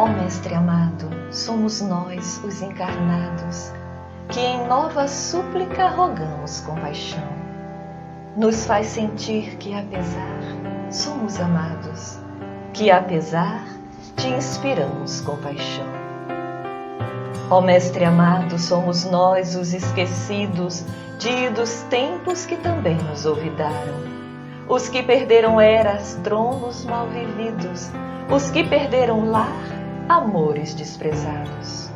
Ó Mestre amado, somos nós, os encarnados, que em nova súplica rogamos compaixão. Nos faz sentir que apesar somos amados, que apesar te inspiramos compaixão. Ó Mestre amado, somos nós os esquecidos de idos tempos que também nos olvidaram, os que perderam eras, tronos mal vividos, os que perderam lar, amores desprezados.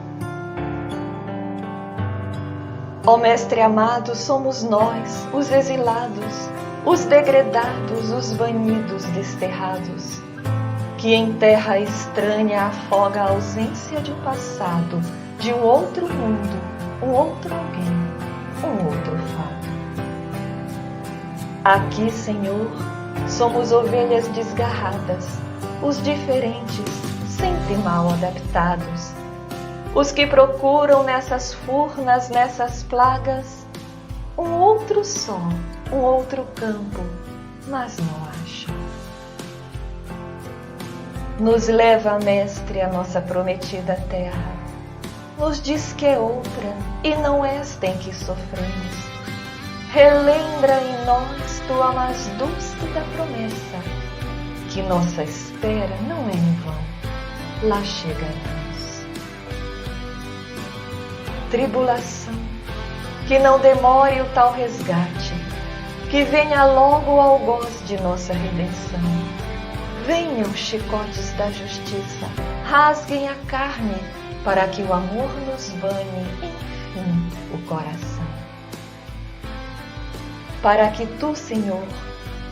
Ó Mestre amado, somos nós, os exilados, os degredados, os banidos, desterrados, que em terra estranha afoga a ausência de um passado, de um outro mundo, um outro alguém, um outro fado. Aqui, Senhor, somos ovelhas desgarradas, os diferentes, sempre mal adaptados, os que procuram nessas furnas, nessas plagas, um outro sol, um outro campo, mas não acham. Nos leva, Mestre, a nossa prometida terra, nos diz que é outra e não esta em que sofremos. Relembra em nós tua mais dúlcida promessa, que nossa espera não é em vão, lá chegaremos. Tribulação, que não demore o tal resgate, que venha logo o algoz de nossa redenção. Venham chicotes da justiça, rasguem a carne, para que o amor nos banhe, enfim, o coração. Para que tu, Senhor,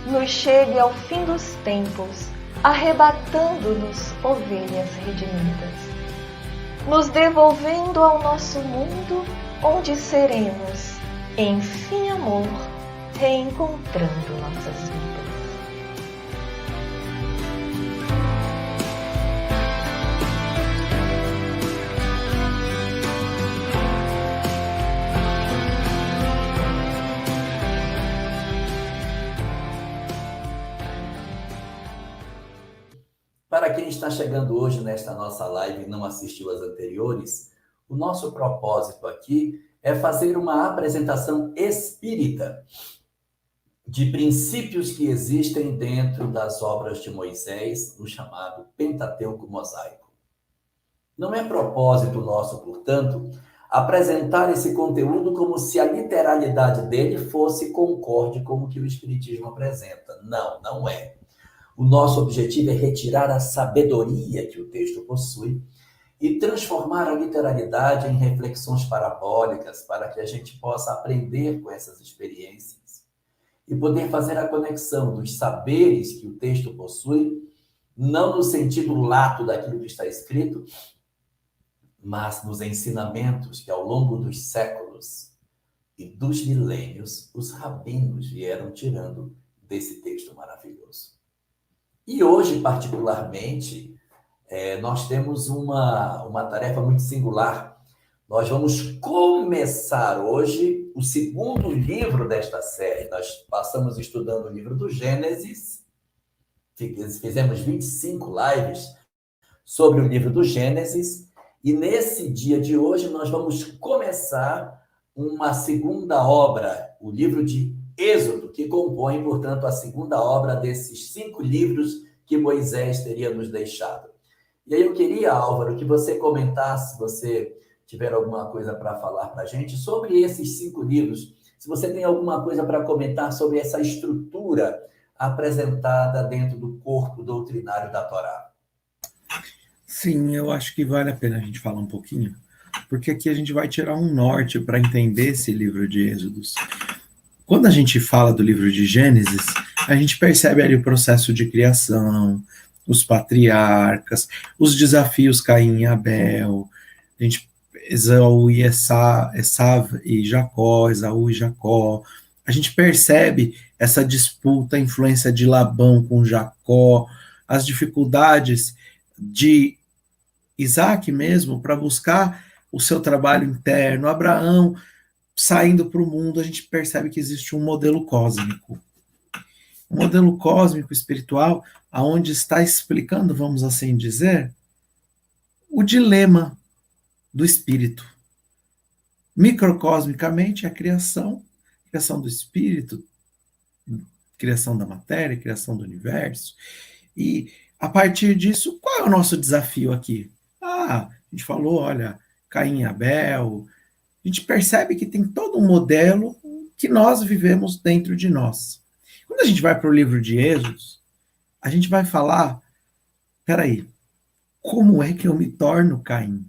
nos chegue ao fim dos tempos, arrebatando-nos ovelhas redimidas, nos devolvendo ao nosso mundo, onde seremos, enfim, amor, reencontrando nossas vidas. Para quem está chegando hoje nesta nossa live e não assistiu às anteriores, o nosso propósito aqui é fazer uma apresentação espírita de princípios que existem dentro das obras de Moisés, no chamado Pentateuco Mosaico. Não é propósito nosso, portanto, apresentar esse conteúdo como se a literalidade dele fosse concorde com o que o Espiritismo apresenta. Não, não é. O nosso objetivo é retirar a sabedoria que o texto possui e transformar a literalidade em reflexões parabólicas para que a gente possa aprender com essas experiências e poder fazer a conexão dos saberes que o texto possui, não no sentido lato daquilo que está escrito, mas nos ensinamentos que ao longo dos séculos e dos milênios os rabinos vieram tirando desse texto maravilhoso. E hoje, particularmente, nós temos uma tarefa muito singular. Nós vamos começar hoje o segundo livro desta série. Nós passamos estudando o livro do Gênesis, fizemos 25 lives sobre o livro do Gênesis, e nesse dia de hoje nós vamos começar uma segunda obra, o livro de Êxodo, que compõe, portanto, a segunda obra desses 5 livros que Moisés teria nos deixado. E aí eu queria, Álvaro, que você comentasse, se você tiver alguma coisa para falar para a gente, sobre esses 5 livros, se você tem alguma coisa para comentar sobre essa estrutura apresentada dentro do corpo doutrinário da Torá. Sim, eu acho que vale a pena a gente falar um pouquinho, porque aqui a gente vai tirar um norte para entender esse livro de Êxodos. Quando a gente fala do livro de Gênesis, a gente percebe ali o processo de criação, os patriarcas, os desafios Caim e Abel, a gente, Esaú e Esav e Jacó, Esaú e Jacó. A gente percebe essa disputa, a influência de Labão com Jacó, as dificuldades de Isaac mesmo para buscar o seu trabalho interno, Abraão saindo para o mundo. A gente percebe que existe um modelo cósmico espiritual, aonde está explicando, vamos assim dizer, o dilema do espírito. Microcosmicamente, a criação do espírito, criação da matéria, criação do universo. E, a partir disso, qual é o nosso desafio aqui? A gente falou, olha, Caim e Abel. A gente percebe que tem todo um modelo que nós vivemos dentro de nós. Quando a gente vai para o livro de Êxodos, a gente vai falar, peraí, como é que eu me torno Caim?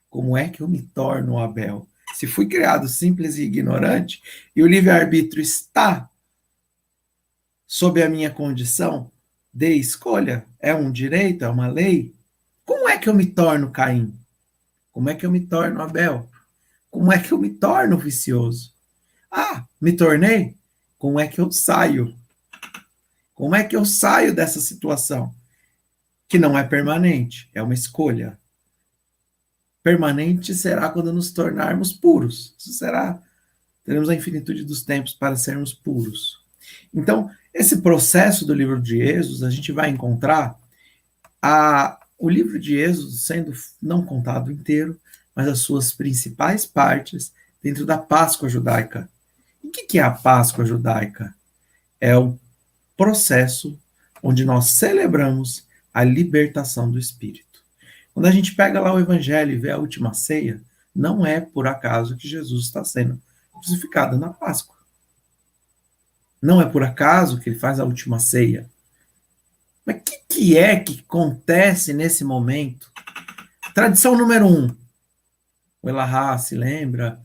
Como é que eu me torno Abel? Se fui criado simples e ignorante, e o livre-arbítrio está sob a minha condição de escolha, é um direito, é uma lei, como é que eu me torno Caim? Como é que eu me torno Abel? Como é que eu me torno vicioso? Me tornei? Como é que eu saio? Como é que eu saio dessa situação? Que não é permanente, é uma escolha. Permanente será quando nos tornarmos puros. Isso será, teremos a infinitude dos tempos para sermos puros. Então, esse processo do livro de Êxodos, a gente vai encontrar o livro de Êxodos sendo não contado inteiro, mas as suas principais partes dentro da Páscoa judaica. E o que é a Páscoa judaica? É o processo onde nós celebramos a libertação do Espírito. Quando a gente pega lá o Evangelho e vê a última ceia, não é por acaso que Jesus está sendo crucificado na Páscoa. Não é por acaso que ele faz a última ceia. Mas o que é que acontece nesse momento? Tradição número 1. O Elahá se lembra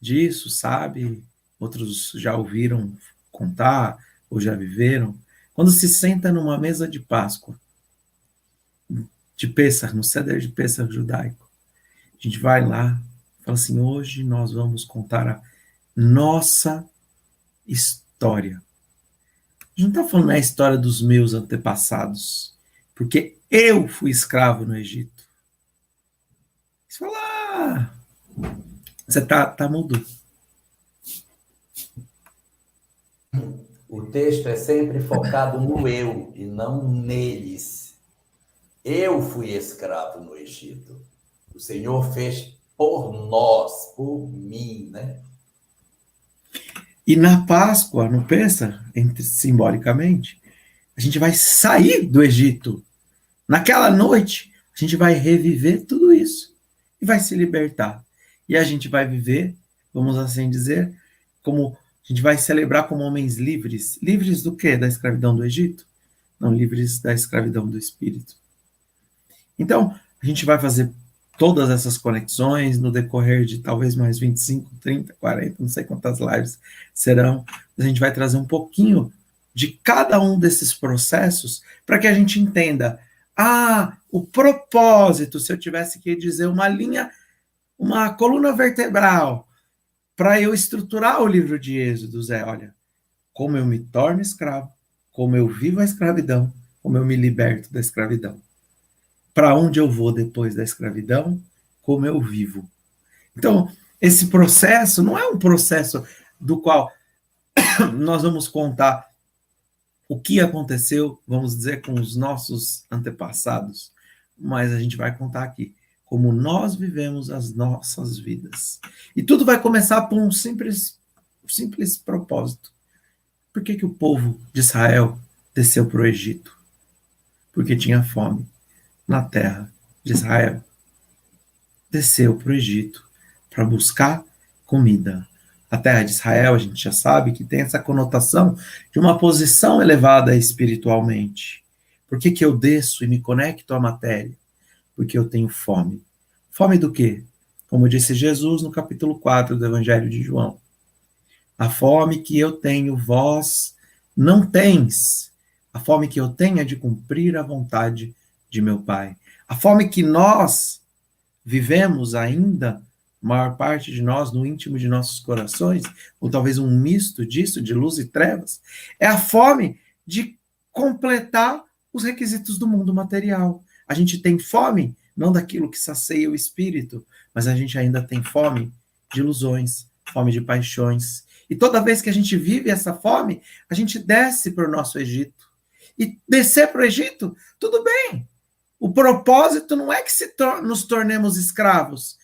disso, sabe? Outros já ouviram contar ou já viveram. Quando se senta numa mesa de Páscoa, de Pêssar, no Seder de Pêssar judaico, a gente vai lá e fala assim, hoje nós vamos contar a nossa história. A gente não está falando a história dos meus antepassados, porque eu fui escravo no Egito. Você fala, você tá mudo. O texto é sempre focado no eu e não neles. Eu fui escravo no Egito. O Senhor fez por nós, por mim, né? E na Páscoa, no Pêssar, simbolicamente, a gente vai sair do Egito. Naquela noite, a gente vai reviver tudo isso e vai se libertar. E a gente vai viver, vamos assim dizer, como a gente vai celebrar como homens livres. Livres do quê? Da escravidão do Egito? Não, livres da escravidão do Espírito. Então, a gente vai fazer todas essas conexões no decorrer de talvez mais 25, 30, 40, não sei quantas lives serão. A gente vai trazer um pouquinho de cada um desses processos para que a gente entenda, o propósito, se eu tivesse que dizer uma linha, uma coluna vertebral, para eu estruturar o livro de Êxodos olha, como eu me torno escravo, como eu vivo a escravidão, como eu me liberto da escravidão. Para onde eu vou depois da escravidão, como eu vivo. Então, esse processo não é um processo do qual nós vamos contar o que aconteceu, vamos dizer, com os nossos antepassados, mas a gente vai contar aqui como nós vivemos as nossas vidas. E tudo vai começar por um simples propósito. Por que o povo de Israel desceu para o Egito? Porque tinha fome na terra de Israel. Desceu para o Egito para buscar comida. A terra de Israel, a gente já sabe que tem essa conotação de uma posição elevada espiritualmente. Por que eu desço e me conecto à matéria? Porque eu tenho fome. Fome do quê? Como disse Jesus no capítulo 4 do Evangelho de João. A fome que eu tenho, vós não tens. A fome que eu tenho é de cumprir a vontade de meu Pai. A fome que nós vivemos ainda, maior parte de nós, no íntimo de nossos corações, ou talvez um misto disso, de luz e trevas, é a fome de completar os requisitos do mundo material. A gente tem fome, não daquilo que sacia o espírito, mas a gente ainda tem fome de ilusões, fome de paixões. E toda vez que a gente vive essa fome, a gente desce para o nosso Egito. E descer para o Egito, tudo bem. O propósito não é que nos tornemos escravos.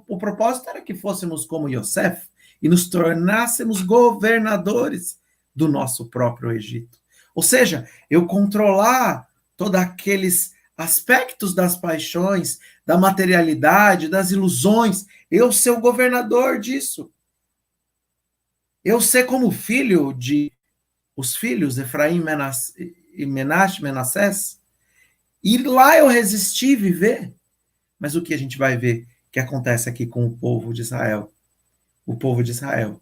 O propósito era que fôssemos como Yosef e nos tornássemos governadores do nosso próprio Egito. Ou seja, eu controlar todos aqueles aspectos das paixões, da materialidade, das ilusões, eu ser o governador disso. Eu ser como filho de os filhos, Efraim e Menassés, e lá eu resisti viver. Mas o que a gente vai ver que acontece aqui com o povo de Israel? O povo de Israel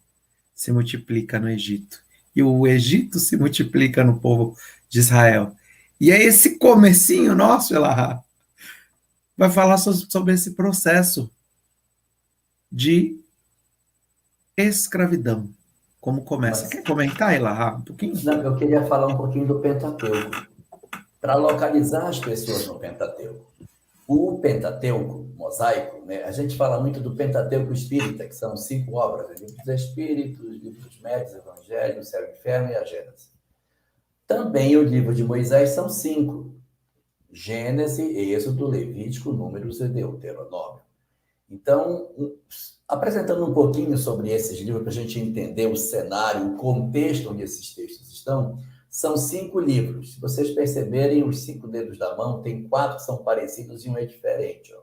se multiplica no Egito. E o Egito se multiplica no povo de Israel. E é esse comecinho nosso, Elahá, vai falar sobre esse processo de escravidão. Como começa? Quer comentar, Elahá, um pouquinho? Não, eu queria falar um pouquinho do Pentateuco, para localizar as pessoas no Pentateuco. O Pentateuco mosaico, né? A gente fala muito do Pentateuco espírita, que são 5 obras: o Livro dos Espíritos, o Livro dos Médios, o Evangelho, o Céu e o Inferno e a Gênesis. Também o livro de Moisés são 5: Gênesis, Êxodo, Levítico, Números e Deuteronômio. Então, apresentando um pouquinho sobre esses livros, para a gente entender o cenário, o contexto onde esses textos estão, são 5 livros. Se vocês perceberem, os 5 dedos da mão, tem 4 que são parecidos e um é diferente. Ó.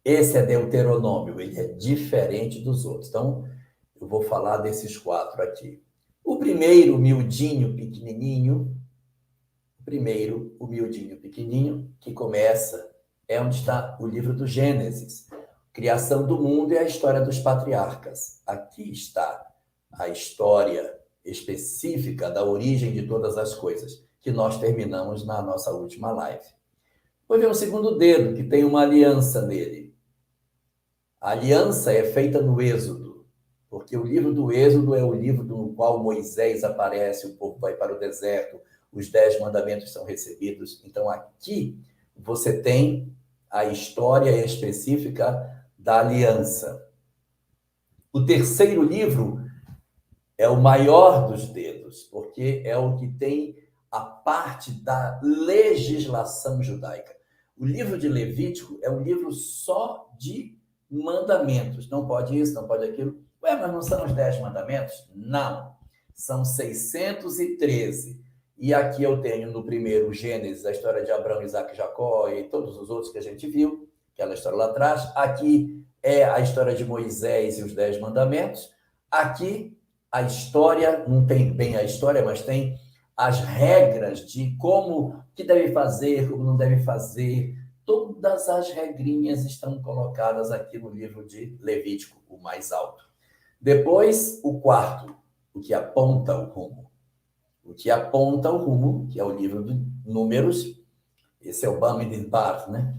Esse é Deuteronômio, ele é diferente dos outros. Então, eu vou falar desses 4 aqui. O primeiro, miudinho, pequenininho, que começa, é onde está o livro do Gênesis. Criação do mundo e a história dos patriarcas. Aqui está a história específica da origem de todas as coisas, que nós terminamos na nossa última live. Depois vem o segundo dedo, que tem uma aliança nele. A aliança é feita no Êxodo, porque o livro do Êxodo é o livro no qual Moisés aparece, o povo vai para o deserto, os 10 mandamentos são recebidos. Então, aqui você tem a história específica da aliança. O terceiro livro é o maior dos dedos, porque é o que tem a parte da legislação judaica. O livro de Levítico é um livro só de mandamentos. Não pode isso, não pode aquilo. Ué, mas não são os 10 mandamentos? Não. São 613. E aqui eu tenho no primeiro Gênesis a história de Abraão, Isaac e Jacó e todos os outros que a gente viu, aquela história lá atrás. Aqui é a história de Moisés e os 10 mandamentos. Aqui a história, não tem bem a história, mas tem as regras de como que deve fazer, como não deve fazer. Todas as regrinhas estão colocadas aqui no livro de Levítico, o mais alto. Depois, o quarto, o que aponta o rumo. O que aponta o rumo, que é o livro de Números. Esse é o Bamidbar, né?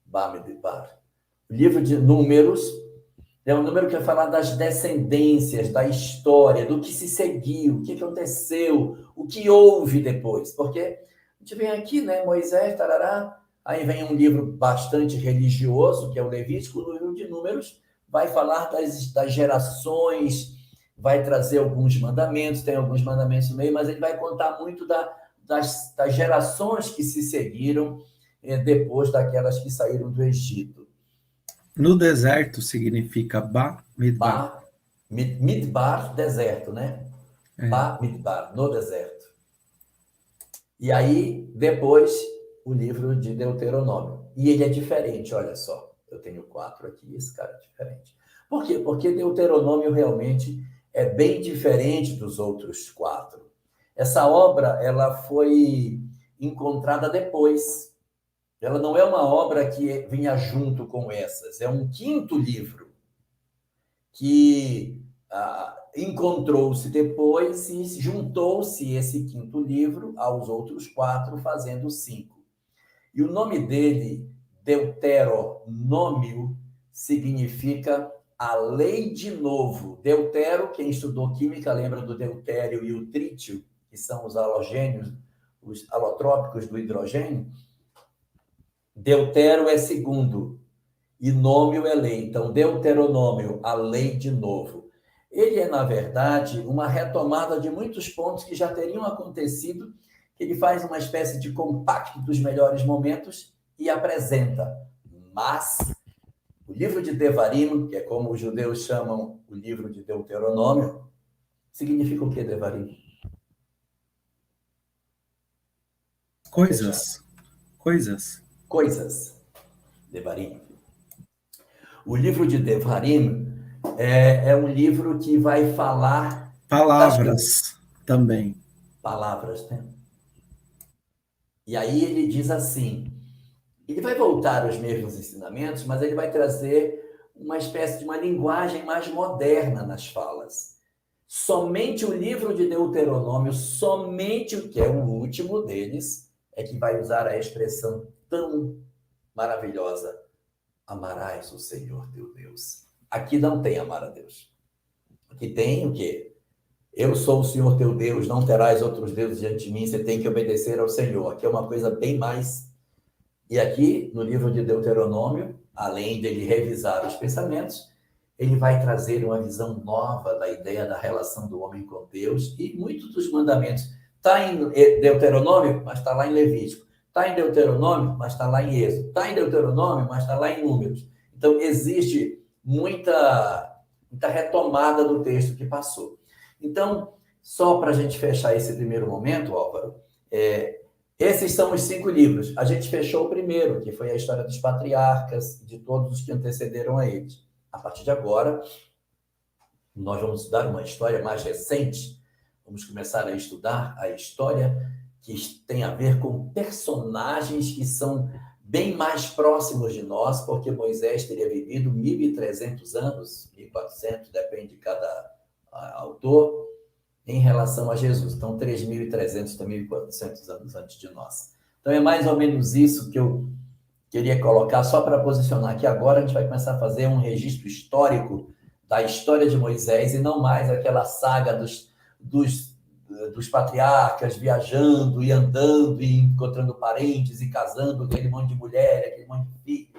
Bamidbar. O livro de Números é um número que vai falar das descendências, da história, do que se seguiu, o que aconteceu, o que houve depois. Porque a gente vem aqui, né? Moisés, tarará, aí vem um livro bastante religioso, que é o Levítico. No livro de Números vai falar das gerações, vai trazer alguns mandamentos, tem alguns mandamentos no meio, mas ele vai contar muito das gerações que se seguiram depois daquelas que saíram do Egito. No deserto significa Ba-Midbar. Midbar, deserto, né? Ba-Midbar, no deserto. E aí, depois, o livro de Deuteronômio. E ele é diferente, olha só. Eu tenho 4 aqui, esse cara é diferente. Por quê? Porque Deuteronômio realmente é bem diferente dos outros 4. Essa obra, ela foi encontrada depois. Ela não é uma obra que vinha junto com essas. É um 5º livro que encontrou-se depois e juntou-se esse 5º livro aos outros 4, fazendo 5. E o nome dele, Deuteronômio, significa a lei de novo. Deutero, quem estudou química, lembra do deutério e o trítio, que são os halogênios, os alotrópicos do hidrogênio. Deutero é segundo e nômio é lei. Então, Deuteronômio, a lei de novo. Ele é, na verdade, uma retomada de muitos pontos que já teriam acontecido que ele faz uma espécie de compacto dos melhores momentos e apresenta. Mas o livro de Devarim, que é como os judeus chamam o livro de Deuteronômio, significa o que, Devarim? Coisas. Coisas. Devarim. O livro de Devarim é um livro que vai falar... Palavras também. Palavras, né? E aí ele diz assim, ele vai voltar aos mesmos ensinamentos, mas ele vai trazer uma espécie de uma linguagem mais moderna nas falas. Somente o livro de Deuteronômio, somente o que é o último deles, é que vai usar a expressão tão maravilhosa: amarás o Senhor teu Deus. Aqui não tem amar a Deus. Aqui tem o quê? Eu sou o Senhor teu Deus, não terás outros deuses diante de mim, você tem que obedecer ao Senhor. Aqui é uma coisa bem mais... E aqui, no livro de Deuteronômio, além dele revisar os pensamentos, ele vai trazer uma visão nova da ideia da relação do homem com Deus, e muitos dos mandamentos. Está em Deuteronômio, mas está lá em Levítico. Está em Deuteronômio, mas está lá em Êxodo. Está em Deuteronômio, mas está lá em Números. Então, existe muita retomada do texto que passou. Então, só para a gente fechar esse primeiro momento, Álvaro, esses são os 5 livros. A gente fechou o primeiro, que foi a história dos patriarcas, de todos os que antecederam a eles. A partir de agora, nós vamos estudar uma história mais recente. Vamos começar a estudar a história que tem a ver com personagens que são bem mais próximos de nós, porque Moisés teria vivido 1.300 anos, 1.400, depende de cada autor, em relação a Jesus. Então, 3.300 a 1.400 anos antes de nós. Então, é mais ou menos isso que eu queria colocar, só para posicionar que agora a gente vai começar a fazer um registro histórico da história de Moisés e não mais aquela saga dos patriarcas viajando e andando e encontrando parentes e casando, aquele monte de mulher, aquele monte de filho.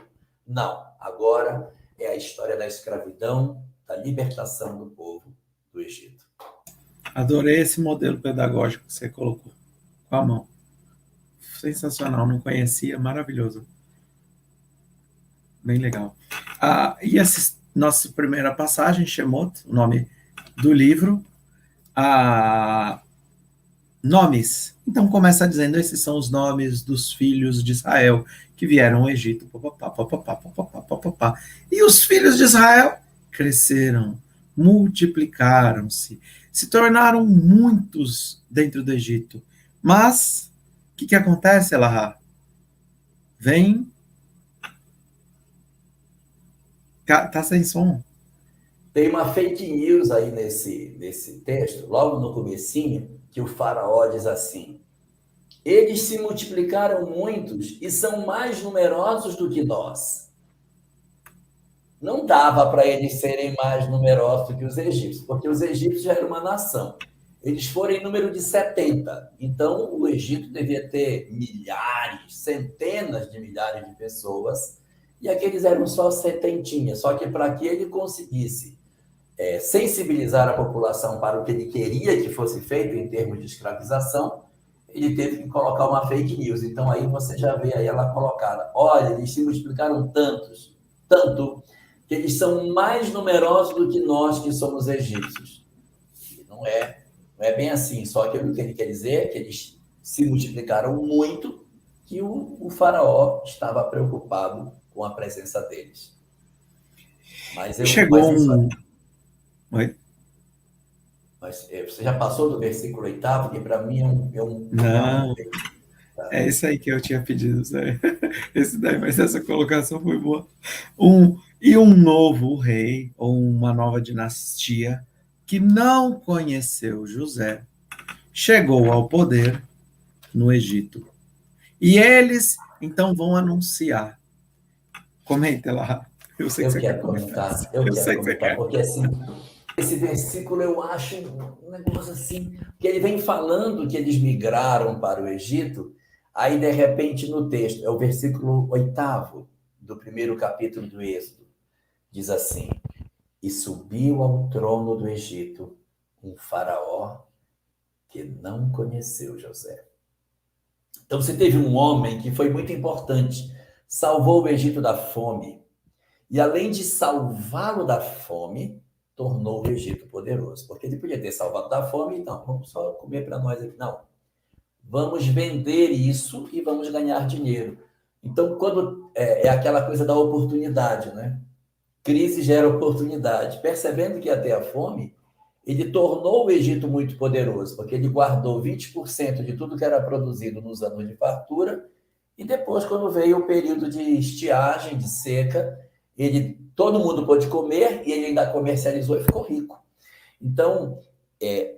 Não, agora é a história da escravidão, da libertação do povo do Egito. Adorei esse modelo pedagógico que você colocou com a mão. Sensacional, não conhecia, maravilhoso. Bem legal. E essa nossa primeira passagem, Shemot, o nome do livro, nomes. Então começa dizendo, esses são os nomes dos filhos de Israel que vieram ao Egito. E os filhos de Israel cresceram, multiplicaram-se, se tornaram muitos dentro do Egito. Mas, o que acontece, Elahá? Vem... Tá sem som. Tem uma fake news aí nesse texto, logo no comecinho, que o faraó diz assim: eles se multiplicaram muitos e são mais numerosos do que nós. Não dava para eles serem mais numerosos do que os egípcios, porque os egípcios já eram uma nação. Eles foram em número de 70. Então, o Egito devia ter milhares, centenas de milhares de pessoas, e aqueles eram só setentinhas. Só que para que ele conseguisse sensibilizar a população para o que ele queria que fosse feito em termos de escravização, ele teve que colocar uma fake news. Então, aí você já vê aí ela colocada. Olha, eles se multiplicaram tanto, que eles são mais numerosos do que nós que somos egípcios. E não é bem assim. Só que o que ele quer dizer é que eles se multiplicaram muito, que o faraó estava preocupado com a presença deles. Mas Chegou um... Oi? Mas você já passou do versículo 8º, que para mim é um... Não, é isso aí que eu tinha pedido. Esse daí, mas essa colocação foi boa. Um novo rei, ou uma nova dinastia, que não conheceu José, chegou ao poder no Egito. E eles, então, vão anunciar. Comenta lá. Eu quero comentar, porque assim, esse versículo eu acho um negócio assim, que ele vem falando que eles migraram para o Egito, aí de repente no texto, é o versículo 8º do primeiro capítulo do Êxodo, diz assim: e subiu ao trono do Egito um faraó que não conheceu José. Então, você teve um homem que foi muito importante, salvou o Egito da fome, e além de salvá-lo da fome, tornou o Egito poderoso. Porque ele podia ter salvado da fome, então, vamos só comer para nós aqui. Não. Vamos vender isso e vamos ganhar dinheiro. Então, quando é aquela coisa da oportunidade, né? Crise gera oportunidade. Percebendo que ia ter a fome, ele tornou o Egito muito poderoso, porque ele guardou 20% de tudo que era produzido nos anos de fartura, e depois, quando veio o período de estiagem, de seca, todo mundo pôde comer, e ele ainda comercializou e ficou rico. Então,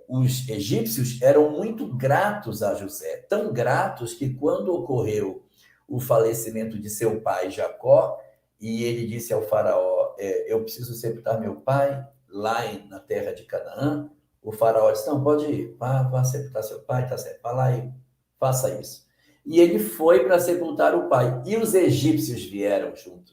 os egípcios eram muito gratos a José, tão gratos que quando ocorreu o falecimento de seu pai, Jacó, e ele disse ao faraó, eu preciso sepultar meu pai lá na terra de Canaã, o faraó disse, não, pode ir, vá sepultar seu pai, tá certo, vá lá e faça isso. E ele foi para sepultar o pai, e os egípcios vieram junto,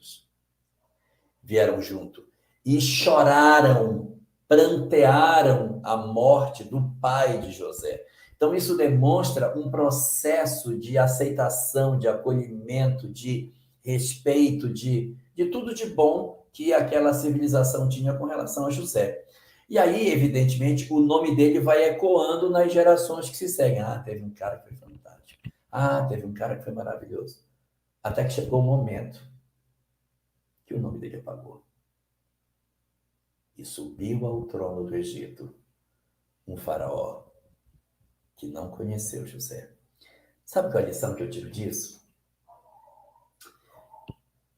e choraram, prantearam a morte do pai de José. Então, isso demonstra um processo de aceitação, de acolhimento, de respeito, de tudo de bom que aquela civilização tinha com relação a José. E aí, evidentemente, o nome dele vai ecoando nas gerações que se seguem. Teve um cara que foi fantástico. Teve um cara que foi maravilhoso. Até que chegou o momento que o nome dele apagou. E subiu ao trono do Egito um faraó que não conheceu José. Sabe qual é a lição que eu tiro disso?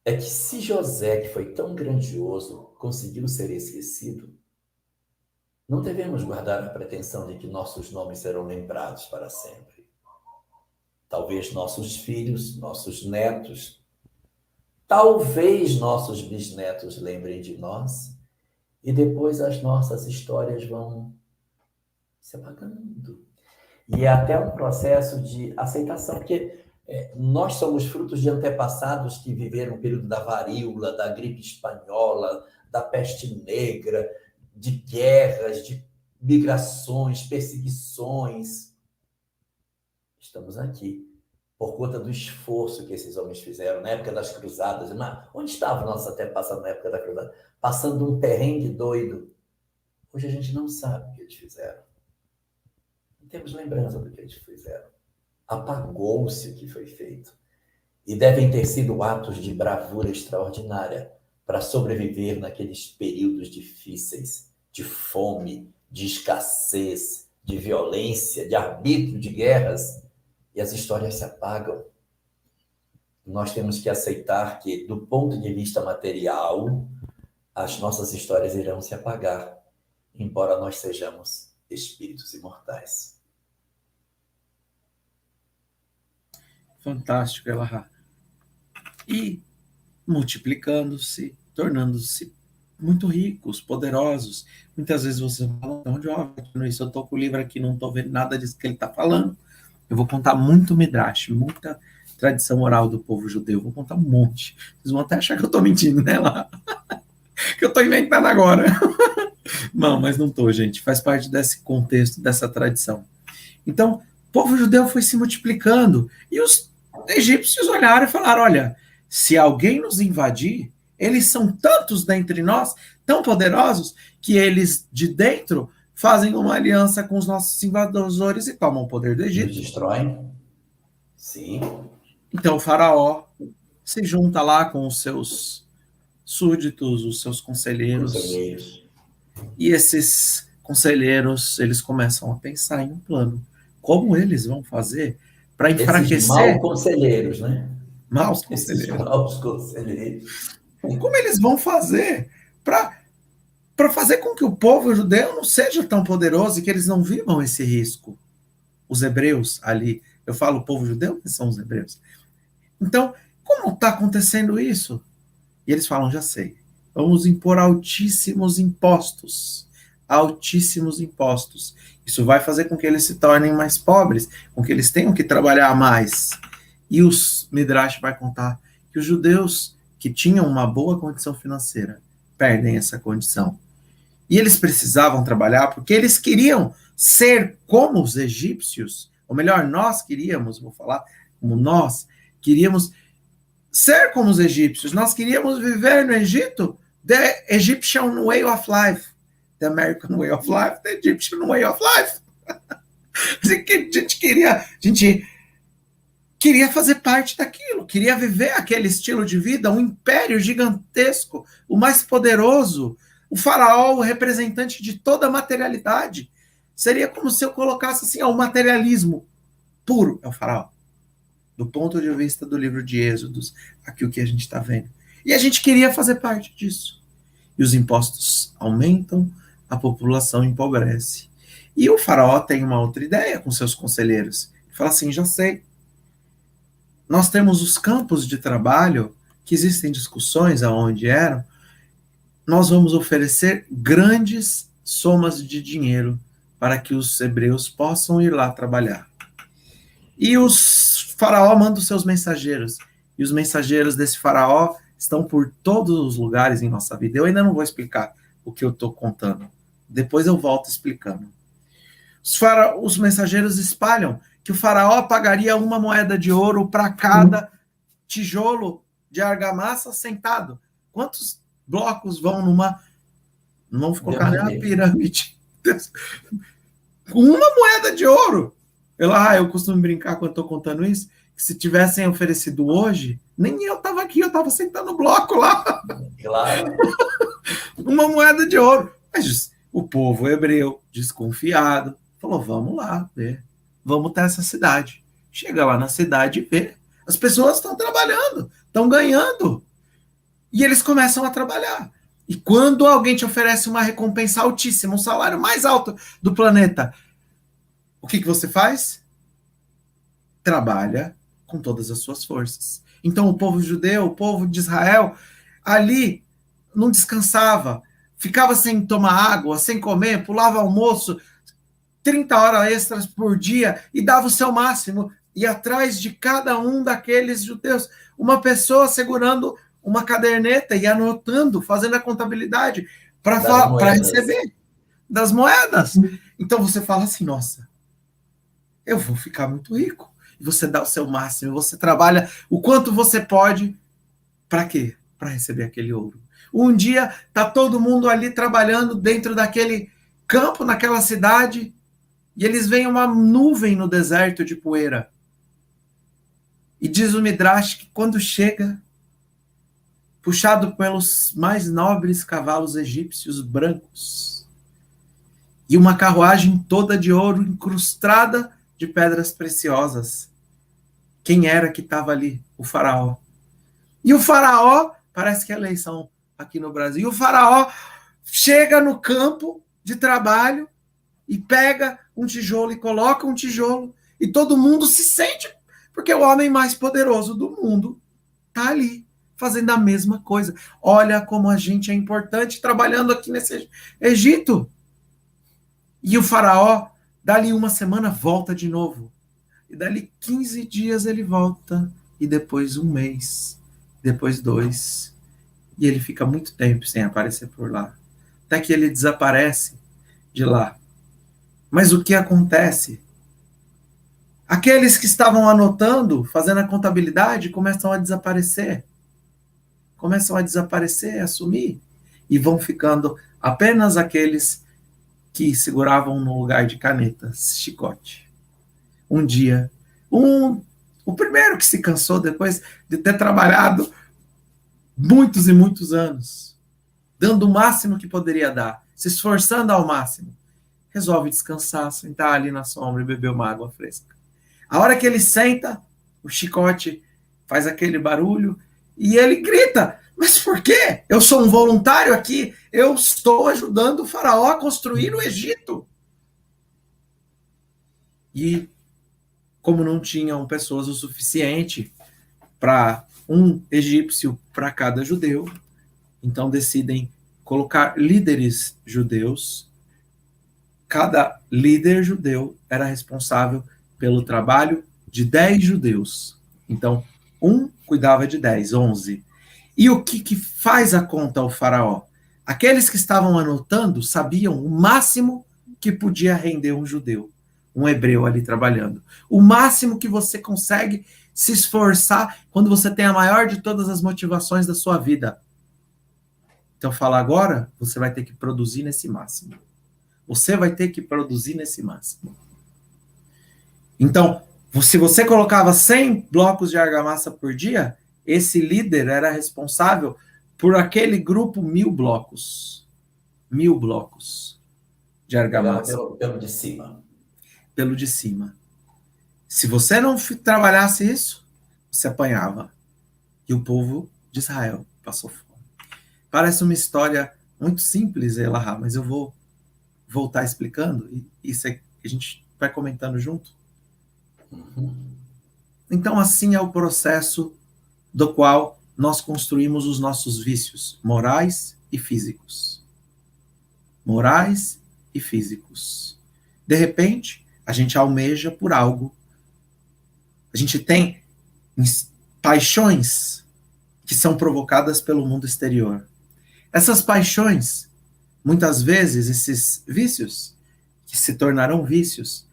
É que se José, que foi tão grandioso, conseguiu ser esquecido, não devemos guardar a pretensão de que nossos nomes serão lembrados para sempre. Talvez nossos filhos, nossos netos, talvez nossos bisnetos lembrem de nós, e depois as nossas histórias vão se apagando. E é até um processo de aceitação, porque nós somos frutos de antepassados que viveram o período da varíola, da gripe espanhola, da peste negra, de guerras, de migrações, perseguições. Estamos aqui por conta do esforço que esses homens fizeram na época das cruzadas. Mas onde estavam nossos antepassados na época da cruzada? Passando um perrengue doido. Hoje a gente não sabe o que eles fizeram. Não temos lembrança do que eles fizeram. Apagou-se o que foi feito. E devem ter sido atos de bravura extraordinária para sobreviver naqueles períodos difíceis, de fome, de escassez, de violência, de arbítrio, de guerras. E as histórias se apagam. Nós temos que aceitar que, do ponto de vista material, as nossas histórias irão se apagar, embora nós sejamos espíritos imortais. Fantástico, Elahá. E multiplicando-se, tornando-se muito ricos, poderosos. Muitas vezes você fala, onde isso? Eu estou com o livro aqui, não estou vendo nada disso que ele está falando. Eu vou contar muito Midrash, muita tradição oral do povo judeu. Eu vou contar um monte. Vocês vão até achar que eu estou mentindo, né, lá? Que eu estou inventando agora. Não, mas não estou, gente. Faz parte desse contexto, dessa tradição. Então, o povo judeu foi se multiplicando. E os egípcios olharam e falaram, olha, se alguém nos invadir, eles são tantos dentre nós, tão poderosos, que eles de dentro fazem uma aliança com os nossos invasores e tomam o poder do Egito. Eles destroem. Sim. Então o faraó se junta lá com os seus súditos, os seus conselheiros. E esses conselheiros, eles começam a pensar em um plano. Como eles vão fazer para enfraquecer... Esses maus conselheiros, né? Maus conselheiros. Esses maus conselheiros. Como eles vão fazer para fazer com que o povo judeu não seja tão poderoso e que eles não vivam esse risco? Os hebreus ali, eu falo povo judeu, mas são os hebreus. Então, como está acontecendo isso? E eles falam, já sei, vamos impor altíssimos impostos. Altíssimos impostos. Isso vai fazer com que eles se tornem mais pobres, com que eles tenham que trabalhar mais. E os Midrash vai contar que os judeus que tinham uma boa condição financeira perdem essa condição. E eles precisavam trabalhar porque eles queriam ser como os egípcios, ou melhor, nós queríamos, vou falar como nós, queríamos ser como os egípcios, nós queríamos viver no Egito, the Egyptian way of life, the American way of life, the Egyptian way of life. A gente queria fazer parte daquilo, queria viver aquele estilo de vida, um império gigantesco, o mais poderoso, o faraó, o representante de toda a materialidade. Seria como se eu colocasse assim, o materialismo puro é o faraó. Do ponto de vista do livro de Êxodos, aqui o que a gente está vendo. E a gente queria fazer parte disso. E os impostos aumentam, a população empobrece. E o faraó tem uma outra ideia com seus conselheiros. Ele fala assim, já sei. Nós temos os campos de trabalho, que existem discussões aonde eram, nós vamos oferecer grandes somas de dinheiro para que os hebreus possam ir lá trabalhar. E os faraó manda os seus mensageiros. E os mensageiros desse faraó estão por todos os lugares em nossa vida. Eu ainda não vou explicar o que eu estou contando. Depois eu volto explicando. Os mensageiros espalham que o faraó pagaria 1 moeda de ouro para cada tijolo de argamassa sentado. Quantos blocos vão numa... Não vamos colocar nem uma pirâmide. 1 moeda de ouro. Eu costumo brincar quando estou contando isso, que se tivessem oferecido hoje, nem eu estava aqui, eu estava sentando no bloco lá. Claro. 1 moeda de ouro. Mas o povo hebreu, desconfiado, falou, vamos lá ver. Vamos até essa cidade. Chega lá na cidade e vê. As pessoas estão trabalhando, estão ganhando. E eles começam a trabalhar. E quando alguém te oferece uma recompensa altíssima, um salário mais alto do planeta, o que você faz? Trabalha com todas as suas forças. Então o povo judeu, o povo de Israel, ali não descansava, ficava sem tomar água, sem comer, pulava almoço, 30 horas extras por dia e dava o seu máximo. E atrás de cada um daqueles judeus, uma pessoa segurando uma caderneta e anotando, fazendo a contabilidade para receber das moedas. Então você fala assim, nossa, eu vou ficar muito rico. E você dá o seu máximo, você trabalha o quanto você pode. Para quê? Para receber aquele ouro. Um dia está todo mundo ali trabalhando dentro daquele campo, naquela cidade, e eles veem uma nuvem no deserto de poeira. E diz o Midrash que quando chega, puxado pelos mais nobres cavalos egípcios brancos, e uma carruagem toda de ouro incrustada de pedras preciosas. Quem era que estava ali? O faraó. E o faraó, parece que é eleição aqui no Brasil, e o faraó chega no campo de trabalho e pega um tijolo e coloca um tijolo, e todo mundo se sente, porque o homem mais poderoso do mundo está ali, fazendo a mesma coisa. Olha como a gente é importante trabalhando aqui nesse Egito. E o faraó, dali 1 semana, volta de novo. E dali 15 dias ele volta. E depois 1 mês. Depois 2. E ele fica muito tempo sem aparecer por lá. Até que ele desaparece de lá. Mas o que acontece? Aqueles que estavam anotando, fazendo a contabilidade, começam a desaparecer. Começam a desaparecer, a sumir. E vão ficando apenas aqueles que seguravam no lugar de canetas, chicote. Um dia, o primeiro que se cansou depois de ter trabalhado muitos e muitos anos, dando o máximo que poderia dar, se esforçando ao máximo, resolve descansar, sentar ali na sombra e beber uma água fresca. A hora que ele senta, o chicote faz aquele barulho e ele grita, mas por quê? Eu sou um voluntário aqui, eu estou ajudando o faraó a construir o Egito. E como não tinham pessoas o suficiente para um egípcio para cada judeu, então decidem colocar líderes judeus. Cada líder judeu era responsável pelo trabalho de 10 judeus. Então, um cuidava de 10, 11. E o que faz a conta ao faraó? Aqueles que estavam anotando sabiam o máximo que podia render um judeu. um hebreu ali trabalhando. O máximo que você consegue se esforçar quando você tem a maior de todas as motivações da sua vida. Então fala, agora você vai ter que produzir nesse máximo. Você vai ter que produzir nesse máximo. Então, se você colocava 100 blocos de argamassa por dia, esse líder era responsável por aquele grupo 1.000 blocos. 1.000 blocos de argamassa. Pelo de cima. Pelo de cima. Se você não trabalhasse isso, você apanhava. E o povo de Israel passou fome. Parece uma história muito simples, Elahá, mas eu vou voltar explicando, e isso é, a gente vai comentando junto. Então, assim é o processo do qual nós construímos os nossos vícios morais e físicos. Morais e físicos. De repente, a gente almeja por algo. A gente tem paixões que são provocadas pelo mundo exterior. Essas paixões, muitas vezes, esses vícios, que se tornarão vícios,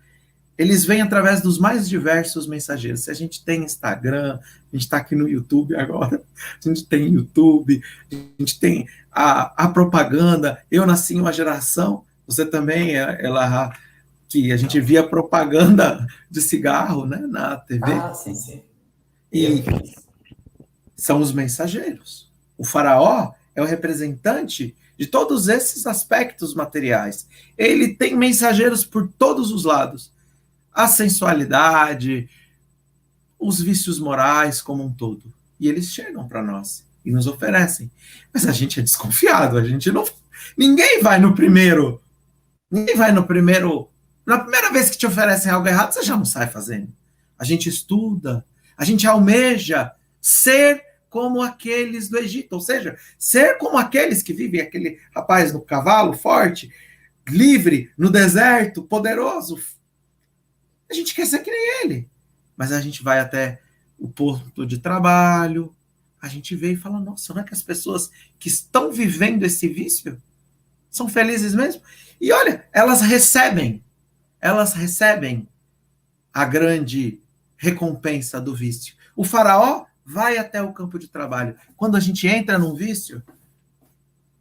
eles vêm através dos mais diversos mensageiros. Se a gente tem Instagram, a gente está aqui no YouTube agora, a gente tem YouTube, a gente tem a propaganda. Eu nasci em uma geração, você também, ela, que a gente via propaganda de cigarro, né, na TV. Ah, sim. E são os mensageiros. O faraó é o representante de todos esses aspectos materiais. Ele tem mensageiros por todos os lados. A sensualidade, os vícios morais como um todo. E eles chegam para nós e nos oferecem. Mas a gente é desconfiado, a gente não... Ninguém vai no primeiro... Na primeira vez que te oferecem algo errado, você já não sai fazendo. A gente estuda, a gente almeja ser como aqueles do Egito, ou seja, ser como aqueles que vivem, aquele rapaz no cavalo forte, livre, no deserto, poderoso. A gente quer ser que nem ele, mas a gente vai até o posto de trabalho, a gente vê e fala, nossa, não é que as pessoas que estão vivendo esse vício são felizes mesmo? E olha, elas recebem a grande recompensa do vício. O faraó vai até o campo de trabalho. Quando a gente entra num vício,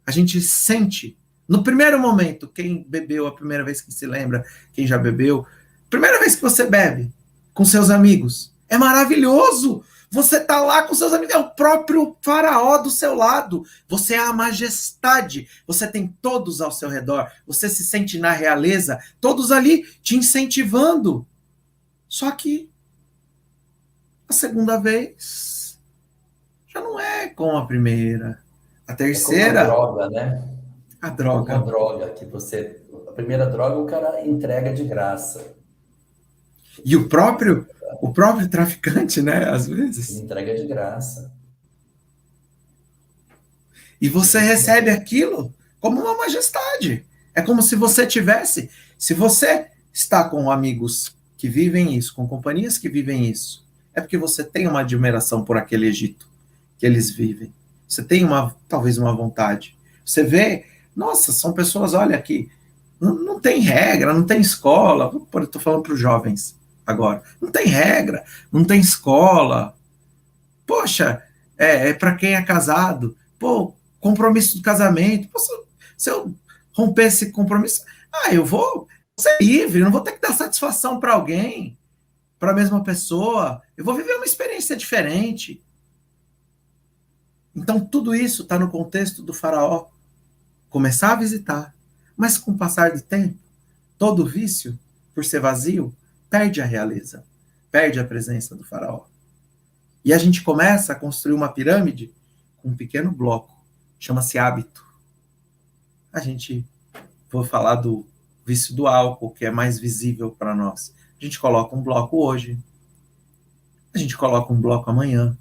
a gente sente, no primeiro momento, quem bebeu a primeira vez que se lembra, quem já bebeu, primeira vez que você bebe com seus amigos, é maravilhoso. Você tá lá com seus amigos, é o próprio faraó do seu lado. Você é a majestade, você tem todos ao seu redor, você se sente na realeza, todos ali te incentivando. Só que a segunda vez já não é como a primeira. A terceira... É como a droga, né? A droga. Uma droga que você... A primeira droga o cara entrega de graça. E o próprio traficante, né? Às vezes. Entrega de graça. E você recebe aquilo como uma majestade. É como se você tivesse... Se você está com amigos que vivem isso, com companhias que vivem isso, é porque você tem uma admiração por aquele Egito que eles vivem. Você tem talvez uma vontade. Você vê, nossa, são pessoas, olha aqui, não tem regra, não tem escola. Estou falando para os jovens agora. Não tem regra, não tem escola. Poxa, é para quem é casado. Pô, compromisso do casamento. Pô, se eu romper esse compromisso, eu vou ser livre, não vou ter que dar satisfação para alguém, para a mesma pessoa. Eu vou viver uma experiência diferente. Então, tudo isso está no contexto do faraó começar a visitar, mas com o passar do tempo, todo vício, por ser vazio, perde a realeza, perde a presença do faraó. E a gente começa a construir uma pirâmide com um pequeno bloco, chama-se hábito. Vou falar do vício do álcool, que é mais visível para nós. A gente coloca um bloco hoje, a gente coloca um bloco amanhã,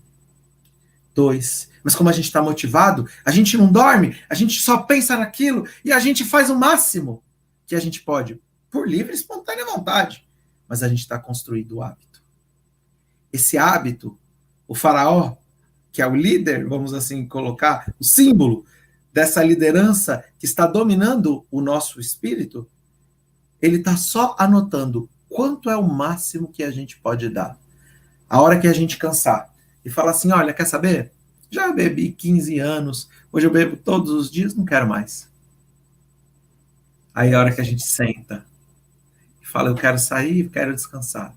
2. Mas como a gente está motivado, a gente não dorme, a gente só pensa naquilo e a gente faz o máximo que a gente pode, por livre e espontânea vontade. Mas a gente está construindo o hábito. Esse hábito, o faraó, que é o líder, vamos assim colocar, o símbolo dessa liderança que está dominando o nosso espírito, ele está só anotando quanto é o máximo que a gente pode dar. A hora que a gente cansar e falar assim, olha, quer saber? Já bebi 15 anos, hoje eu bebo todos os dias, não quero mais. Aí a hora que a gente senta e fala, eu quero sair, quero descansar.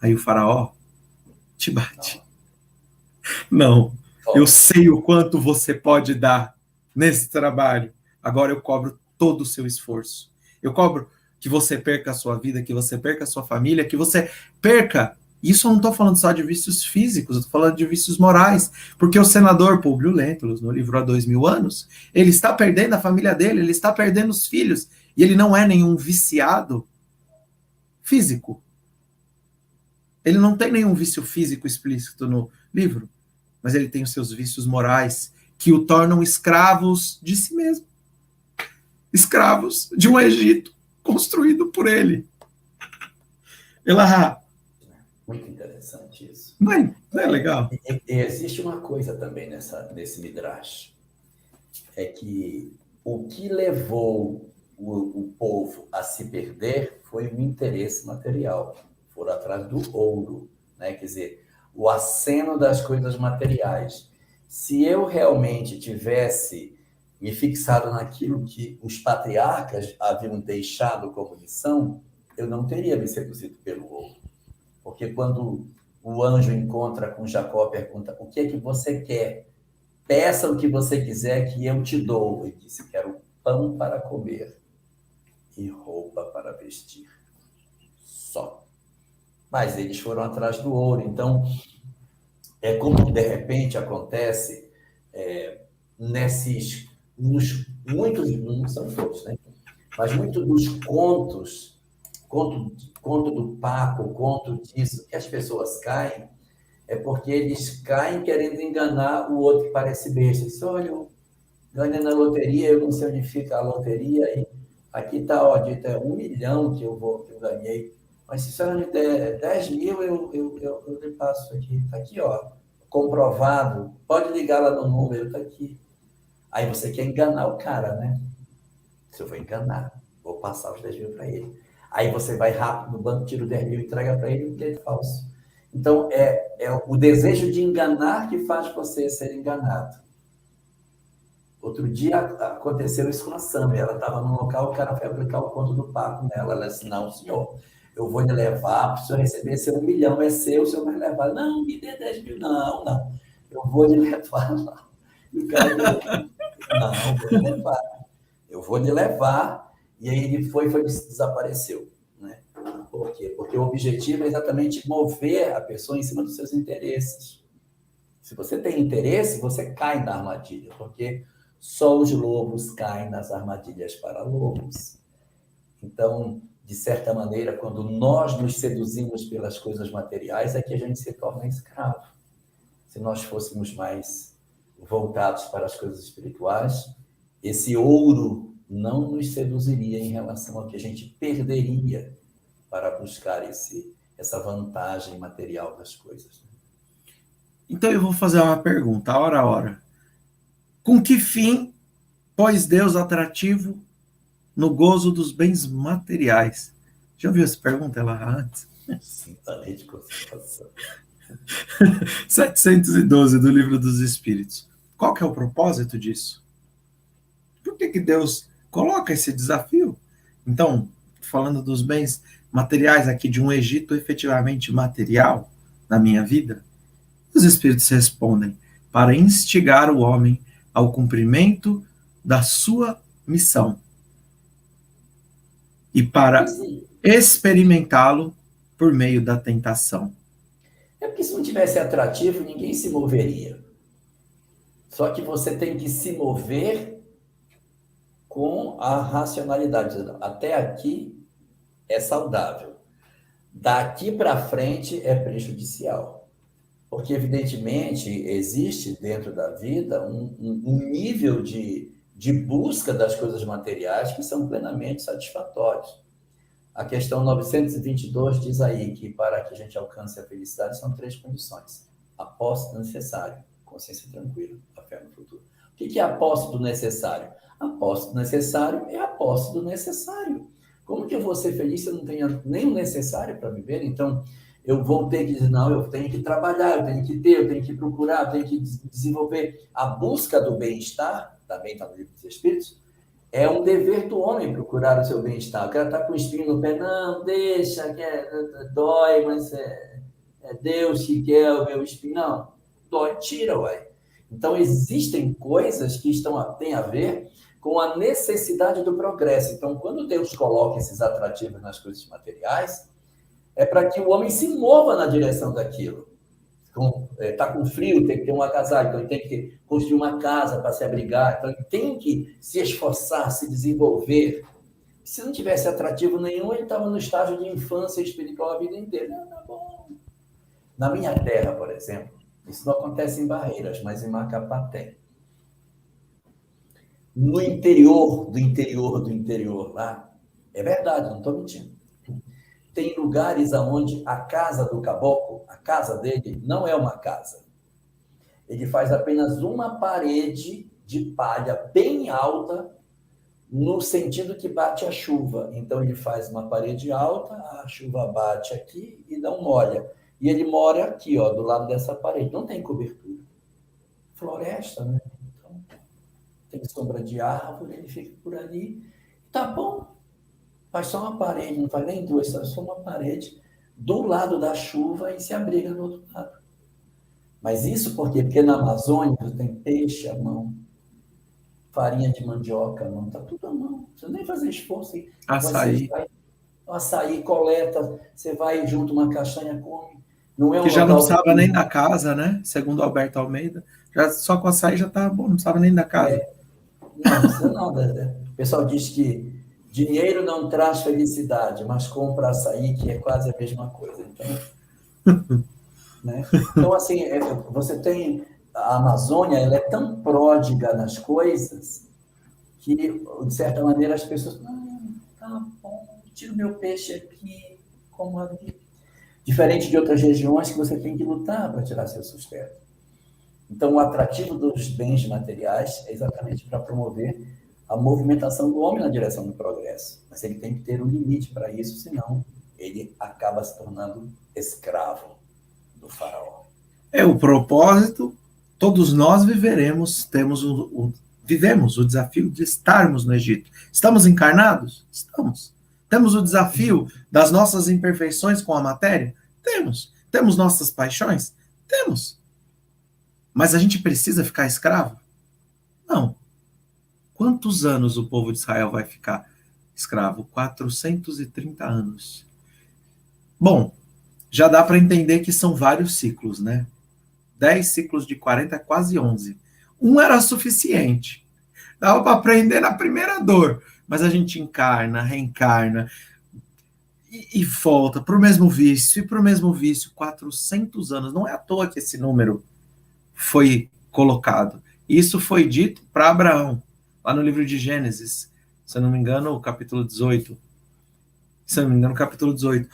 Aí o faraó te bate. Não, eu sei o quanto você pode dar nesse trabalho. Agora eu cobro todo o seu esforço. Eu cobro que você perca a sua vida, que você perca a sua família, que você perca. Isso eu não estou falando só de vícios físicos, eu estou falando de vícios morais. Porque o senador Públio Lentulus, no livro Há 2000 anos, ele está perdendo a família dele, ele está perdendo os filhos. E ele não é nenhum viciado físico. Ele não tem nenhum vício físico explícito no livro, mas ele tem os seus vícios morais que o tornam escravos de si mesmo. Escravos de um Egito construído por ele. Elahá. Muito interessante isso. Não é legal? E existe uma coisa também nesse Midrash, é que o que levou o povo a se perder foi o interesse material. Foram atrás do ouro, né? Quer dizer, o aceno das coisas materiais. Se eu realmente tivesse me fixado naquilo que os patriarcas haviam deixado como lição, eu não teria me seduzido pelo ouro. Porque quando o anjo encontra com Jacó, pergunta, o que é que você quer? Peça o que você quiser que eu te dou. Ele disse, quero pão para comer e roupa para vestir. Só. Mas eles foram atrás do ouro. Então, é como de repente acontece muitos, não são todos, né? Mas muitos dos contos, conto do Paco, conto disso, que as pessoas caem, é porque eles caem querendo enganar o outro que parece besta. Diz, olha, eu ganhei na loteria, eu não sei onde fica a loteria, e aqui está, ó, dito, 1 milhão que eu ganhei. Mas se a senhora me der 10 mil, eu lhe passo aqui. Está aqui, ó, comprovado. Pode ligar lá no número, está aqui. Aí você quer enganar o cara, né? Se eu vou enganar, vou passar os 10 mil para ele. Aí você vai rápido no banco, tira o 10 mil e entrega para ele um bilhete falso. Então, é o desejo de enganar que faz você ser enganado. Outro dia aconteceu isso com a Sâmia. Ela estava num local, o cara foi aplicar o conto do Paco nela. Ela disse, não, senhor, eu vou lhe levar, para o senhor receber seu 1 milhão, é seu, o senhor vai levar. Não, me dê 10 mil, não. Eu vou lhe levar lá. E o cara falou, não, eu vou lhe levar. Eu vou lhe levar. E aí ele foi desapareceu. Né? Por quê? Porque o objetivo é exatamente mover a pessoa em cima dos seus interesses. Se você tem interesse, você cai na armadilha, porque só os lobos caem nas armadilhas para lobos. Então, de certa maneira, quando nós nos seduzimos pelas coisas materiais, é que a gente se torna escravo. Se nós fôssemos mais voltados para as coisas espirituais, esse ouro não nos seduziria em relação ao que a gente perderia para buscar essa vantagem material das coisas. Então eu vou fazer uma pergunta, hora. Com que fim pôs Deus atrativo no gozo dos bens materiais? Já ouviu essa pergunta lá antes? Sim, tá de concentração. 712 do Livro dos Espíritos. Qual que é o propósito disso? Por que Deus coloca esse desafio? Então, falando dos bens materiais aqui, de um Egito efetivamente material na minha vida, os Espíritos respondem para instigar o homem ao cumprimento da sua missão e para experimentá-lo por meio da tentação. É porque se não tivesse atrativo, ninguém se moveria. Só que você tem que se mover com a racionalidade. Até aqui é saudável. Daqui para frente é prejudicial. Porque, evidentemente, existe dentro da vida um nível de busca das coisas materiais que são plenamente satisfatórios. A questão 922 diz aí que para que a gente alcance a felicidade são 3 condições. A posse do necessário, consciência tranquila, a fé no futuro. O que é a posse do necessário? A posse do necessário é a posse do necessário. Como que eu vou ser feliz se eu não tenho nem o necessário para viver? Então, eu vou ter que dizer, não, eu tenho que trabalhar, eu tenho que ter, eu tenho que procurar, eu tenho que desenvolver. A busca do bem-estar, também está no livro dos Espíritos, é um dever do homem procurar o seu bem-estar. O cara está com o espinho no pé, não, deixa, dói, mas é Deus que quer o meu espinho. Não, dói, tira, uai. Então, existem coisas que têm a ver com a necessidade do progresso. Então, quando Deus coloca esses atrativos nas coisas materiais, é para que o homem se mova na direção daquilo. Está com frio, tem que ter um agasalho, então ele tem que construir uma casa para se abrigar, então ele tem que se esforçar, se desenvolver. Se não tivesse atrativo nenhum, ele estava no estágio de infância espiritual a vida inteira. Não, tá bom. Na minha terra, por exemplo, isso não acontece em Barreiras, mas em Macapá tem. No interior do interior do interior lá, é verdade, não estou mentindo. Tem lugares onde a casa do caboclo, a casa dele, não é uma casa. Ele faz apenas uma parede de palha bem alta, no sentido que bate a chuva. Então, ele faz uma parede alta, a chuva bate aqui e não molha. E ele mora aqui, ó, do lado dessa parede. Não tem cobertura. Floresta, né? Então, tem sombra de árvore, ele fica por ali. Tá bom. Faz só uma parede, não faz nem duas, só uma parede do lado da chuva e se abriga do outro lado. Mas isso por quê? Porque na Amazônia tem peixe à mão, farinha de mandioca à mão, está tudo à mão. Não precisa nem fazer esforço. Açaí. Açaí, coleta, você vai junto uma castanha, come. Não é um que já não precisava que... nem da casa, né? Segundo Alberto Almeida. Já, só com açaí já tá bom, não precisava nem da casa. Não precisa nada. Né? O pessoal diz que dinheiro não traz felicidade, mas compra açaí, que é quase a mesma coisa. Então, né? Então assim, você tem... A Amazônia, ela é tão pródiga nas coisas que, de certa maneira, as pessoas... tá bom, tiro meu peixe aqui, como ali. Diferente de outras regiões que você tem que lutar para tirar seu sustento. Então, o atrativo dos bens materiais é exatamente para promover a movimentação do homem na direção do progresso. Mas ele tem que ter um limite para isso, senão ele acaba se tornando escravo do faraó. É o propósito, todos nós vivemos o desafio de estarmos no Egito. Estamos encarnados? Estamos. Temos o desafio das nossas imperfeições com a matéria? Temos. Temos nossas paixões? Temos. Mas a gente precisa ficar escravo? Não. Quantos anos o povo de Israel vai ficar escravo? 430 anos. Bom, já dá para entender que são vários ciclos, né? 10 ciclos de 40, quase 11. Um era suficiente. Dava para aprender na primeira dor. Mas a gente encarna, reencarna e volta para o mesmo vício, e para o mesmo vício, 400 anos. Não é à toa que esse número foi colocado. Isso foi dito para Abraão, lá no livro de Gênesis, se eu não me engano, o capítulo 18. Se eu não me engano, o capítulo 18.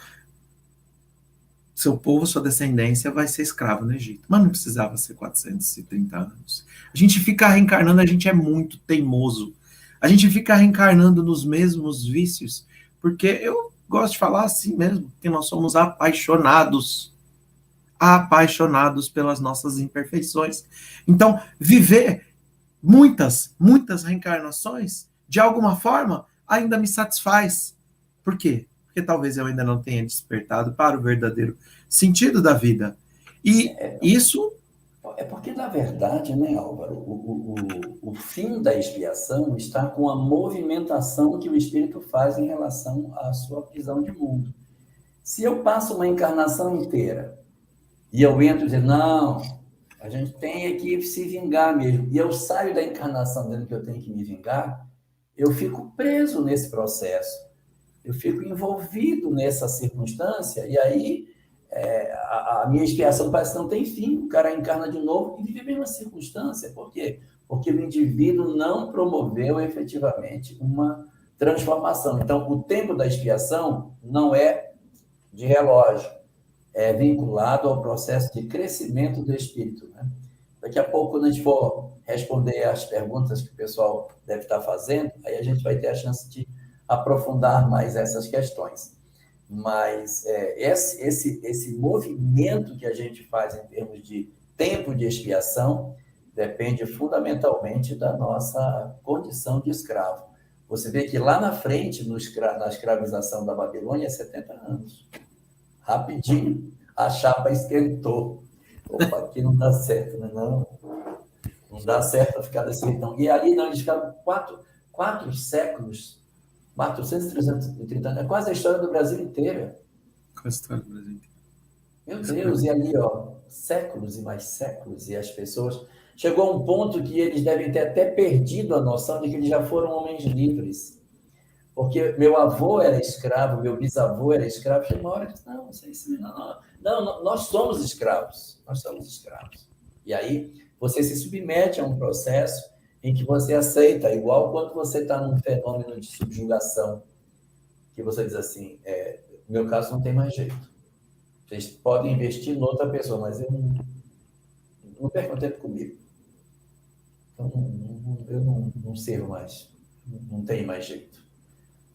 Seu povo, sua descendência vai ser escravo no Egito. Mas não precisava ser 430 anos. A gente fica reencarnando, a gente é muito teimoso. A gente fica reencarnando nos mesmos vícios, porque eu gosto de falar assim mesmo, que nós somos apaixonados pelas nossas imperfeições. Então, viver muitas reencarnações, de alguma forma, ainda me satisfaz. Por quê? Porque talvez eu ainda não tenha despertado para o verdadeiro sentido da vida. E isso... É porque, na verdade, né, Álvaro, o fim da expiação está com a movimentação que o espírito faz em relação à sua visão de mundo. Se eu passo uma encarnação inteira e eu entro dizendo, não, a gente tem que se vingar mesmo, e eu saio da encarnação dizendo que eu tenho que me vingar, eu fico preso nesse processo. Eu fico envolvido nessa circunstância, e aí a minha expiação parece que não tem fim. O cara encarna de novo e vive a mesma circunstância. Por quê? Porque o indivíduo não promoveu efetivamente uma transformação. Então, o tempo da expiação não é de relógio, é vinculado ao processo de crescimento do espírito, né? Daqui a pouco, quando a gente for responder as perguntas que o pessoal deve estar fazendo, aí a gente vai ter a chance de aprofundar mais essas questões. Mas esse movimento que a gente faz em termos de tempo de expiação depende fundamentalmente da nossa condição de escravo. Você vê que lá na frente, na escravização da Babilônia, é 70 anos. Rapidinho, a chapa esquentou. Opa, aqui não dá certo, né? Não dá certo ficar desse jeito, não. E ali, não, eles ficaram 4 séculos, 400, 330 anos, é quase a história do Brasil inteira. Qual a história do Brasil inteiro? Meu Deus, e ali, ó, séculos e mais séculos, e as pessoas... Chegou a um ponto que eles devem ter até perdido a noção de que eles já foram homens livres. Porque meu avô era escravo, meu bisavô era escravo. Chegou uma hora que disse, não, nós somos escravos. E aí você se submete a um processo em que você aceita, igual quando você está num fenômeno de subjugação, que você diz assim, no meu caso não tem mais jeito. Vocês podem investir em outra pessoa, mas eu não perco tempo comigo. Então, eu não sirvo mais. Não tem mais jeito.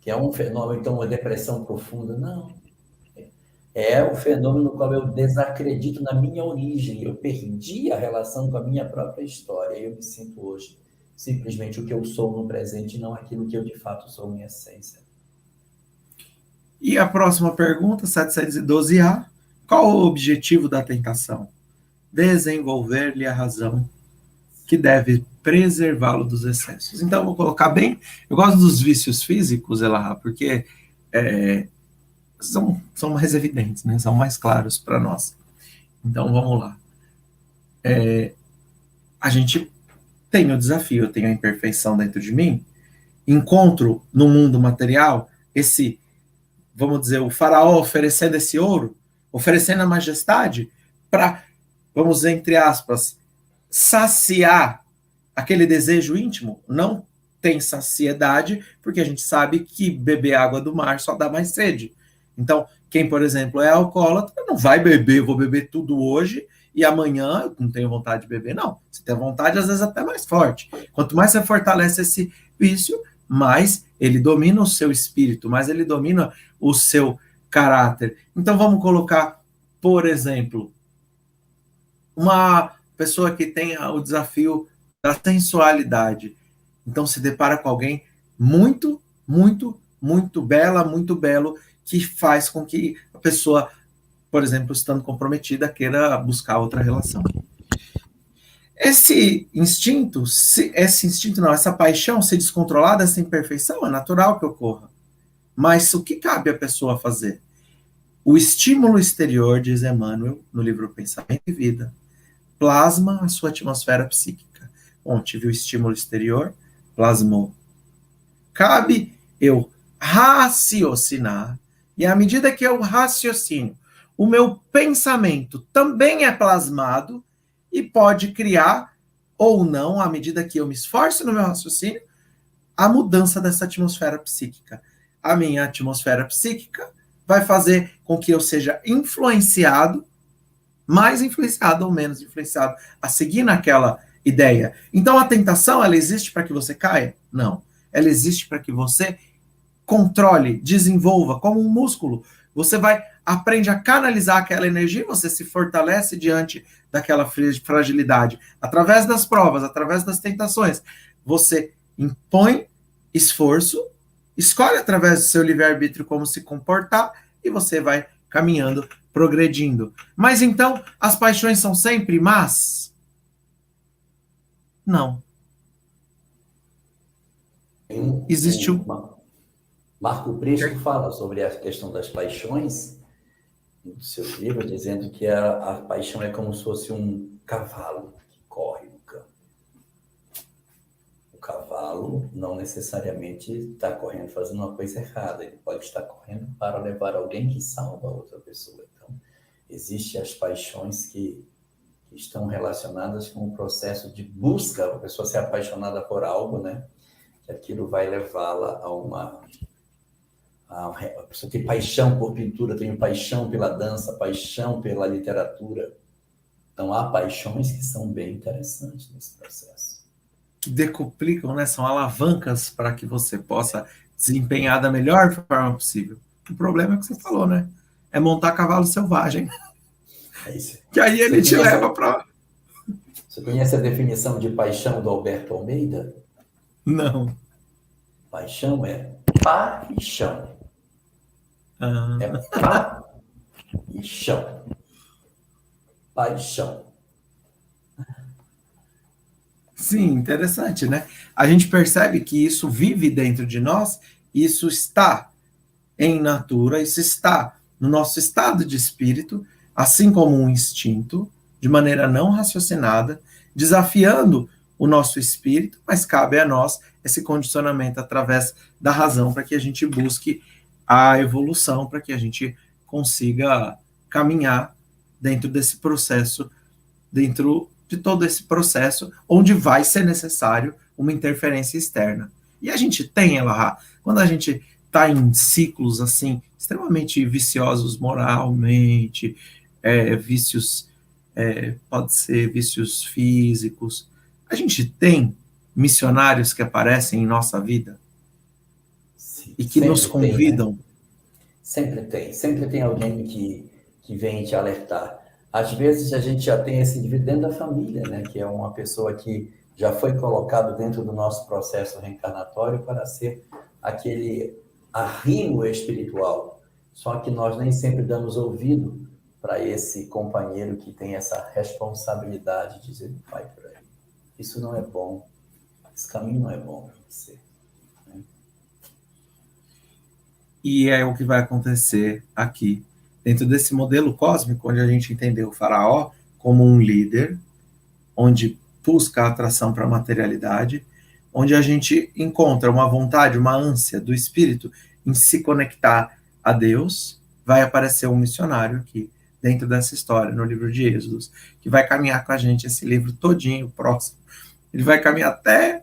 Que é um fenômeno, então, uma depressão profunda. Não. É o fenômeno no qual eu desacredito na minha origem. Eu perdi a relação com a minha própria história. Eu me sinto hoje simplesmente o que eu sou no presente e não aquilo que eu, de fato, sou em essência. E a próxima pergunta, 712A. Qual o objetivo da tentação? Desenvolver-lhe a razão que deve preservá-lo dos excessos. Então, vou colocar bem... Eu gosto dos vícios físicos, Elahá, porque são mais evidentes, né? São mais claros para nós. Então, vamos lá. A gente tem o desafio, eu tenho a imperfeição dentro de mim, encontro no mundo material esse, vamos dizer, o faraó oferecendo esse ouro, oferecendo a majestade para, vamos dizer, entre aspas, saciar aquele desejo íntimo. Não tem saciedade, porque a gente sabe que beber água do mar só dá mais sede. Então, quem, por exemplo, é alcoólatra, não vai beber, vou beber tudo hoje e amanhã eu não tenho vontade de beber. Não, você tem vontade, às vezes, até mais forte. Quanto mais você fortalece esse vício, mais ele domina o seu espírito, mais ele domina o seu caráter. Então, vamos colocar, por exemplo, uma pessoa que tem o desafio da sensualidade. Então, se depara com alguém muito, muito, muito bela, muito belo, que faz com que a pessoa, por exemplo, estando comprometida, queira buscar outra relação. Essa paixão ser descontrolada, essa imperfeição, é natural que ocorra. Mas o que cabe à pessoa fazer? O estímulo exterior, diz Emmanuel, no livro Pensamento e Vida, plasma a sua atmosfera psíquica. Bom, tive o estímulo exterior, plasmou. Cabe eu raciocinar, e à medida que eu raciocínio, o meu pensamento também é plasmado e pode criar, ou não, à medida que eu me esforço no meu raciocínio, a mudança dessa atmosfera psíquica. A minha atmosfera psíquica vai fazer com que eu seja influenciado, mais influenciado ou menos influenciado, a seguir naquela ideia. Então, a tentação, ela existe para que você caia? Não. Ela existe para que você controle, desenvolva, como um músculo. Você aprende a canalizar aquela energia, você se fortalece diante daquela fragilidade. Através das provas, através das tentações. Você impõe esforço, escolhe através do seu livre-arbítrio como se comportar, e você vai caminhando, progredindo. Mas então, as paixões são sempre más? Não. Existiu. Marco Prisco fala sobre a questão das paixões no seu livro, dizendo que a paixão é como se fosse um cavalo que corre no campo. O cavalo não necessariamente está correndo fazendo uma coisa errada, ele pode estar correndo para levar alguém que salva outra pessoa. Então, existem as paixões que estão relacionadas com o processo de busca, a pessoa ser apaixonada por algo, né? Que aquilo vai levá-la a pessoa tem paixão por pintura, tem paixão pela dança, paixão pela literatura. Então, há paixões que são bem interessantes nesse processo. Que decuplicam, né? São alavancas para que você possa desempenhar da melhor forma possível. O problema é que você falou, né? É montar cavalo selvagem. É isso. Que aí ele te leva para... Você conhece a definição de paixão do Alberto Almeida? Não. Paixão é paixão. Ah. É paixão. Paixão. Sim, interessante, né? A gente percebe que isso vive dentro de nós, isso está em natura, isso está no nosso estado de espírito, assim como um instinto, de maneira não raciocinada, desafiando o nosso espírito, mas cabe a nós esse condicionamento através da razão para que a gente busque a evolução, para que a gente consiga caminhar dentro desse processo, dentro de todo esse processo, onde vai ser necessário uma interferência externa. E a gente tem, Elahá, quando a gente está em ciclos assim, extremamente viciosos moralmente, vícios, pode ser vícios físicos, a gente tem missionários que aparecem em nossa vida. Sim, e que nos convidam. Tem, né? Sempre tem alguém que vem te alertar. Às vezes a gente já tem esse indivíduo dentro da família, né? Que é uma pessoa que já foi colocado dentro do nosso processo reencarnatório para ser aquele arrimo espiritual. Só que nós nem sempre damos ouvido para esse companheiro que tem essa responsabilidade de dizer, vai por aí. Isso não é bom. Esse caminho não é bom para você. Né? E é o que vai acontecer aqui. Dentro desse modelo cósmico, onde a gente entendeu o faraó como um líder, onde busca a atração para a materialidade, onde a gente encontra uma vontade, uma ânsia do espírito em se conectar a Deus, vai aparecer um missionário aqui, dentro dessa história, no livro de Êxodos, que vai caminhar com a gente esse livro todinho, próximo. Ele vai caminhar até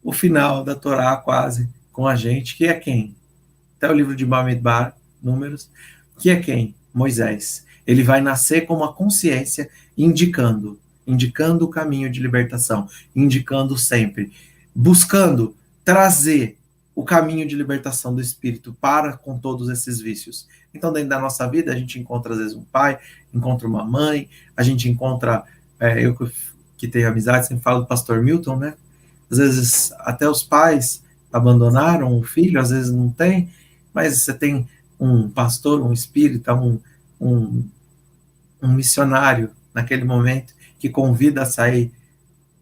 o final da Torá, quase, com a gente, que é quem? Até o livro de Bamidbar, Números, que é quem? Moisés. Ele vai nascer com uma consciência indicando o caminho de libertação, indicando sempre, buscando trazer o caminho de libertação do espírito para com todos esses vícios. Então, dentro da nossa vida, a gente encontra, às vezes, um pai, encontra uma mãe, a gente encontra, eu que tenho amizade, sempre falo do pastor Milton, né? Às vezes, até os pais abandonaram o filho, às vezes não tem, mas você tem um pastor, um espírita, um missionário naquele momento que convida a sair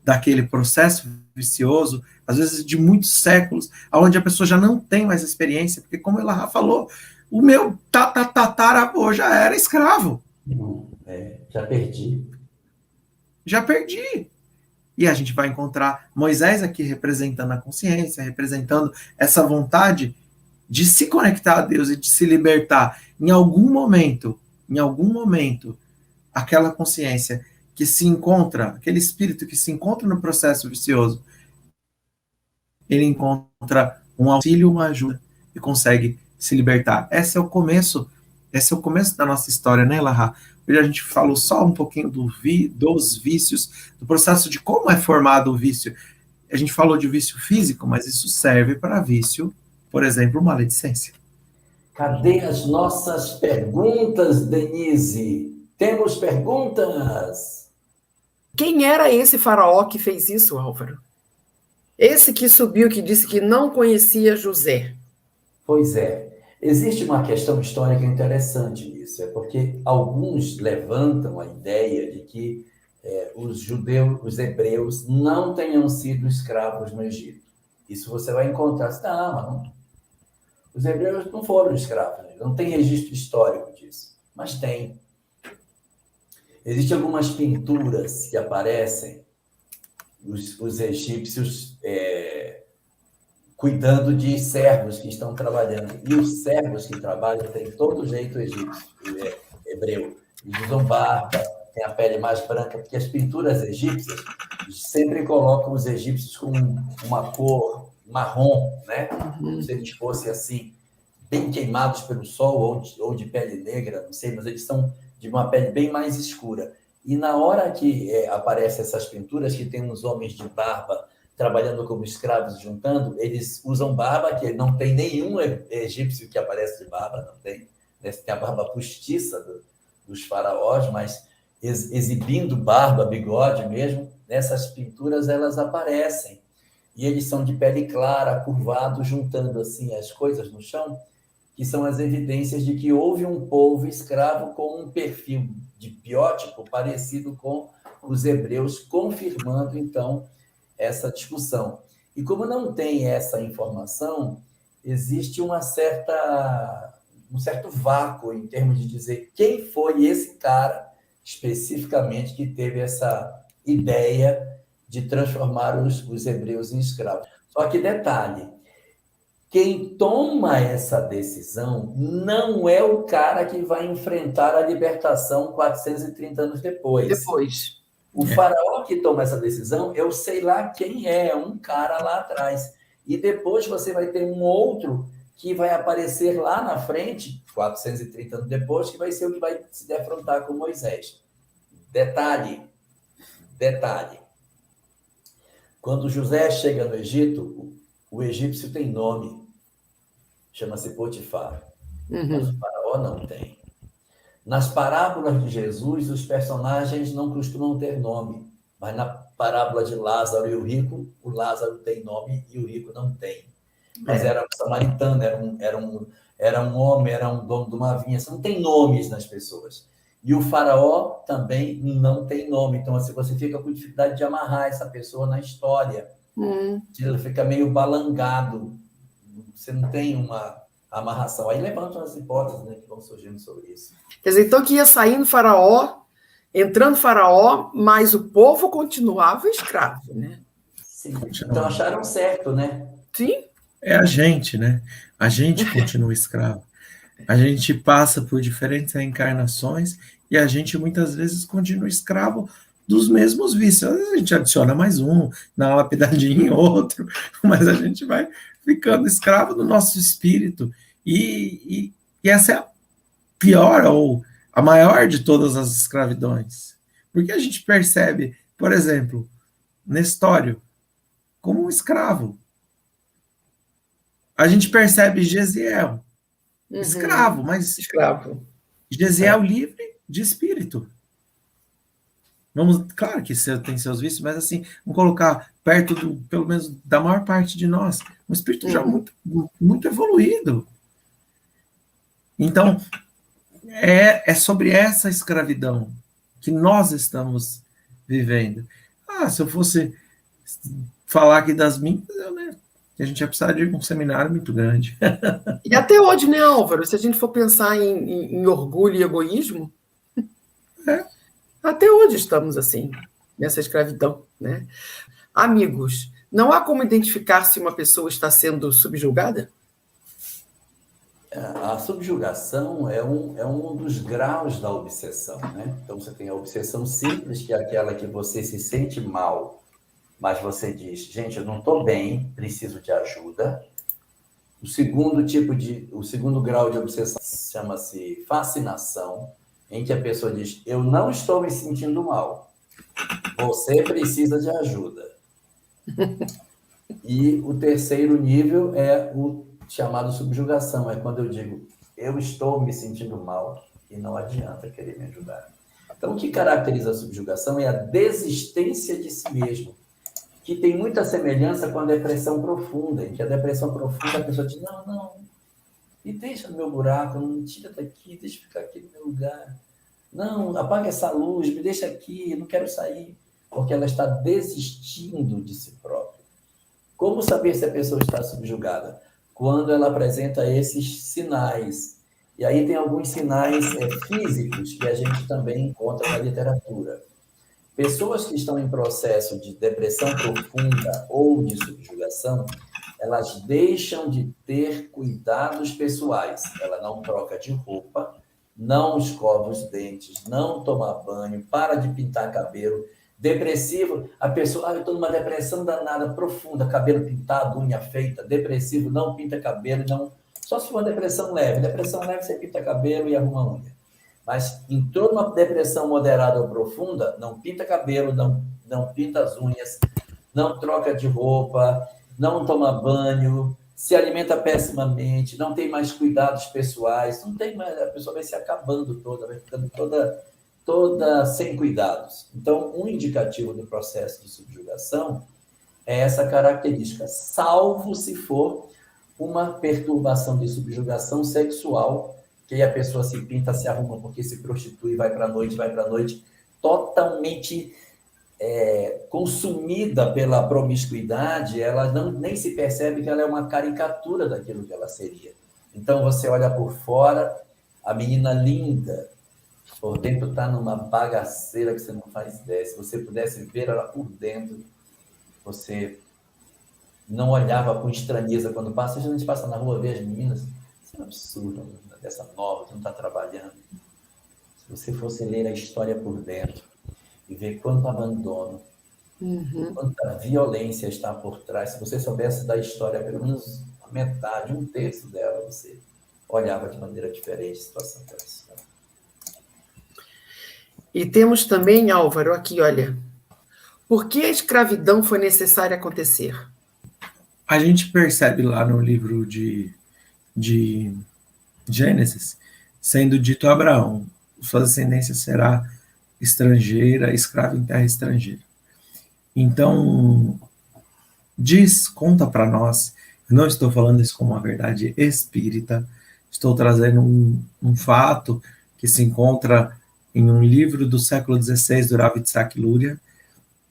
daquele processo vicioso, às vezes de muitos séculos, onde a pessoa já não tem mais experiência, porque como ela falou, o meu tataravô já era escravo. Já perdi. Já perdi. E a gente vai encontrar Moisés aqui representando a consciência, representando essa vontade de se conectar a Deus e de se libertar. Em algum momento, aquela consciência que se encontra, aquele espírito que se encontra no processo vicioso, ele encontra um auxílio, uma ajuda e consegue se libertar. Esse é o começo da nossa história, né, Elahá? Hoje a gente falou só um pouquinho dos vícios, do processo de como é formado o vício. A gente falou de vício físico, mas isso serve para vício, por exemplo, maledicência. Cadê as nossas perguntas, Denise? Temos perguntas? Quem era esse faraó que fez isso, Álvaro? Esse que subiu, que disse que não conhecia José. Pois é. Existe uma questão histórica interessante nisso. É porque alguns levantam a ideia de que os judeus, os hebreus, não tenham sido escravos no Egito. Isso você vai encontrar. Não. Os hebreus não foram escravos. Não tem registro histórico disso. Mas tem. Existem algumas pinturas que aparecem, os egípcios cuidando de servos que estão trabalhando. E os servos que trabalham têm todo jeito egípcio, hebreu. Eles usam barba, têm a pele mais branca, porque as pinturas egípcias sempre colocam os egípcios com uma cor marrom, né? Como se eles fossem assim, bem queimados pelo sol ou de pele negra, não sei, mas eles são de uma pele bem mais escura. E na hora que aparecem essas pinturas, que tem uns homens de barba trabalhando como escravos, juntando, eles usam barba, que não tem nenhum egípcio que aparece de barba, não tem. Né? Tem a barba postiça dos faraós, mas exibindo barba, bigode mesmo, nessas pinturas elas aparecem. E eles são de pele clara, curvados, juntando assim as coisas no chão, que são as evidências de que houve um povo escravo com um perfil de biótipo parecido com os hebreus, confirmando, então, essa discussão. E como não tem essa informação, existe um certo vácuo em termos de dizer quem foi esse cara, especificamente, que teve essa ideia de transformar os hebreus em escravos. Só que detalhe, quem toma essa decisão não é o cara que vai enfrentar a libertação 430 anos depois. O faraó que toma essa decisão, eu sei lá quem é um cara lá atrás. E depois você vai ter um outro que vai aparecer lá na frente, 430 anos depois, que vai ser o que vai se defrontar com Moisés. Detalhe. Quando José chega no Egito, o egípcio tem nome, chama-se Potifar. Mas o faraó não tem. Nas parábolas de Jesus, os personagens não costumam ter nome, mas na parábola de Lázaro e o rico, o Lázaro tem nome e o rico não tem. Mas era um samaritano, era um homem, era um dono de uma vinha, você não tem nomes nas pessoas. E o faraó também não tem nome, então assim, você fica com dificuldade de amarrar essa pessoa na história. Ele fica meio balangado, você não tem uma amarração. Aí levantam as hipóteses, né, que vão surgindo sobre isso. Quer dizer, então que ia saindo faraó, entrando faraó, mas o povo continuava escravo, né? Sim, então acharam certo, né? Sim. É a gente, né? A gente continua escravo. A gente passa por diferentes reencarnações e a gente muitas vezes continua escravo dos mesmos vícios. Às vezes a gente adiciona mais um, dá uma lapidadinha em outro, mas a gente vai ficando escravo do nosso espírito. E essa é a pior ou a maior de todas as escravidões. Porque a gente percebe, por exemplo, Nestório como um escravo. A gente percebe Gesiel, escravo, mas escravo. Gesiel livre de espírito. Claro que tem seus vícios, mas assim, vamos colocar perto pelo menos da maior parte de nós, um espírito já muito, muito evoluído. Então, é sobre essa escravidão que nós estamos vivendo. Se eu fosse falar aqui das minhas, a gente ia precisar de um seminário muito grande. E até hoje, né, Álvaro? Se a gente for pensar em orgulho e egoísmo, até hoje estamos assim, nessa escravidão, né? Amigos, não há como identificar se uma pessoa está sendo subjugada? A subjugação é um dos graus da obsessão, né? Então, você tem a obsessão simples, que é aquela que você se sente mal, mas você diz, gente, eu não estou bem, preciso de ajuda. O segundo grau de obsessão chama-se fascinação, em que a pessoa diz, eu não estou me sentindo mal, você precisa de ajuda. E o terceiro nível é o chamado subjugação, é quando eu digo, eu estou me sentindo mal e não adianta querer me ajudar. Então, o que caracteriza a subjugação é a desistência de si mesmo, que tem muita semelhança com a depressão profunda, em que a depressão profunda a pessoa diz, não, me deixa no meu buraco, não me tira daqui, deixa eu ficar aqui no meu lugar. Não, apaga essa luz, me deixa aqui, eu não quero sair, porque ela está desistindo de si própria. Como saber se a pessoa está subjugada? Quando ela apresenta esses sinais. E aí tem alguns sinais físicos que a gente também encontra na literatura. Pessoas que estão em processo de depressão profunda ou de subjugação, elas deixam de ter cuidados pessoais. Ela não troca de roupa, não escova os dentes, não toma banho, para de pintar cabelo. Depressivo, a pessoa, eu estou numa depressão danada, profunda, cabelo pintado, unha feita. Depressivo, não pinta cabelo, não. Só se for uma depressão leve. Depressão leve, você pinta cabelo e arruma unha. Mas entrou numa depressão moderada ou profunda, não pinta cabelo, não pinta as unhas, não troca de roupa, não toma banho, se alimenta pessimamente, não tem mais cuidados pessoais, não tem mais, a pessoa vai se acabando toda, vai ficando toda sem cuidados. Então, um indicativo do processo de subjugação é essa característica, salvo se for uma perturbação de subjugação sexual, que aí a pessoa se pinta, se arruma porque se prostitui, vai para a noite, totalmente consumida pela promiscuidade, ela nem se percebe que ela é uma caricatura daquilo que ela seria. Então, você olha por fora, a menina linda, por dentro está numa bagaceira que você não faz ideia. Se você pudesse ver ela por dentro, você não olhava com estranheza quando passa. A gente passa na rua, vê as meninas, isso é um absurdo, dessa nova, que não está trabalhando. Se você fosse ler a história por dentro e ver quanto abandono, quanta violência está por trás, se você soubesse da história, pelo menos a metade, um terço dela, você olhava de maneira diferente a situação que ela está. E temos também, Álvaro, aqui, olha, por que a escravidão foi necessária acontecer? A gente percebe lá no livro de Gênesis, sendo dito a Abraão, sua descendência será estrangeira, escrava em terra estrangeira. Então, conta para nós, eu não estou falando isso como uma verdade espírita, estou trazendo um fato que se encontra em um livro do século XVI, do Rav Yitzhak Luria,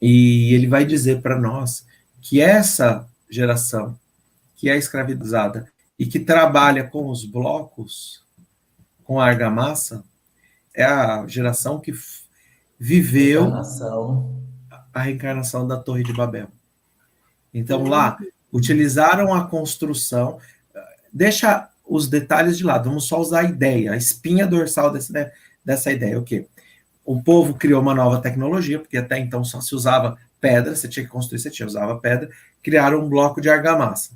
e ele vai dizer para nós que essa geração que é escravizada e que trabalha com os blocos, com a argamassa, é a geração que viveu a reencarnação da Torre de Babel. Então, lá, utilizaram a construção, deixa os detalhes de lado, vamos só usar a ideia, a espinha dorsal dessa ideia, o quê? O povo criou uma nova tecnologia, porque até então só se usava pedra, você tinha que construir, usava pedra, criaram um bloco de argamassa.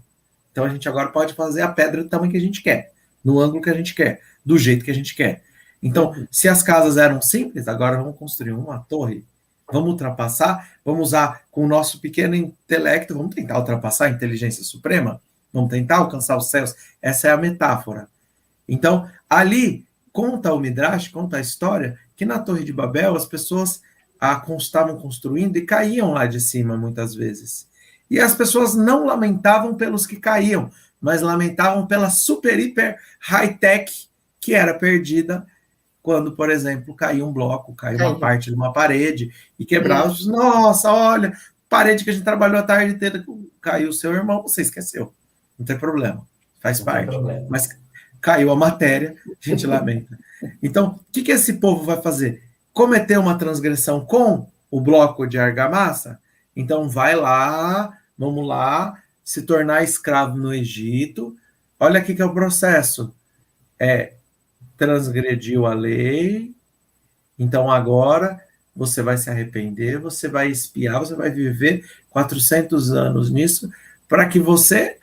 Então, a gente agora pode fazer a pedra do tamanho que a gente quer, no ângulo que a gente quer, do jeito que a gente quer. Então, se as casas eram simples, agora vamos construir uma torre, vamos ultrapassar, vamos usar com o nosso pequeno intelecto, vamos tentar ultrapassar a inteligência suprema, vamos tentar alcançar os céus, essa é a metáfora. Então, ali, conta o Midrash, conta a história, que na Torre de Babel as pessoas estavam construindo e caíam lá de cima muitas vezes. E as pessoas não lamentavam pelos que caíam, mas lamentavam pela super, hiper, high-tech que era perdida quando, por exemplo, caiu um bloco, caiu uma parte de uma parede e quebrava. Nossa, olha, parede que a gente trabalhou a tarde inteira, caiu o seu irmão, você esqueceu. Não tem problema, faz parte. Mas caiu a matéria, a gente lamenta. Então, o que esse povo vai fazer? Cometer uma transgressão com o bloco de argamassa? Então, vai lá, vamos lá, se tornar escravo no Egito. Olha aqui que é o processo. Transgrediu a lei, então agora você vai se arrepender, você vai expiar, você vai viver 400 anos nisso, para que você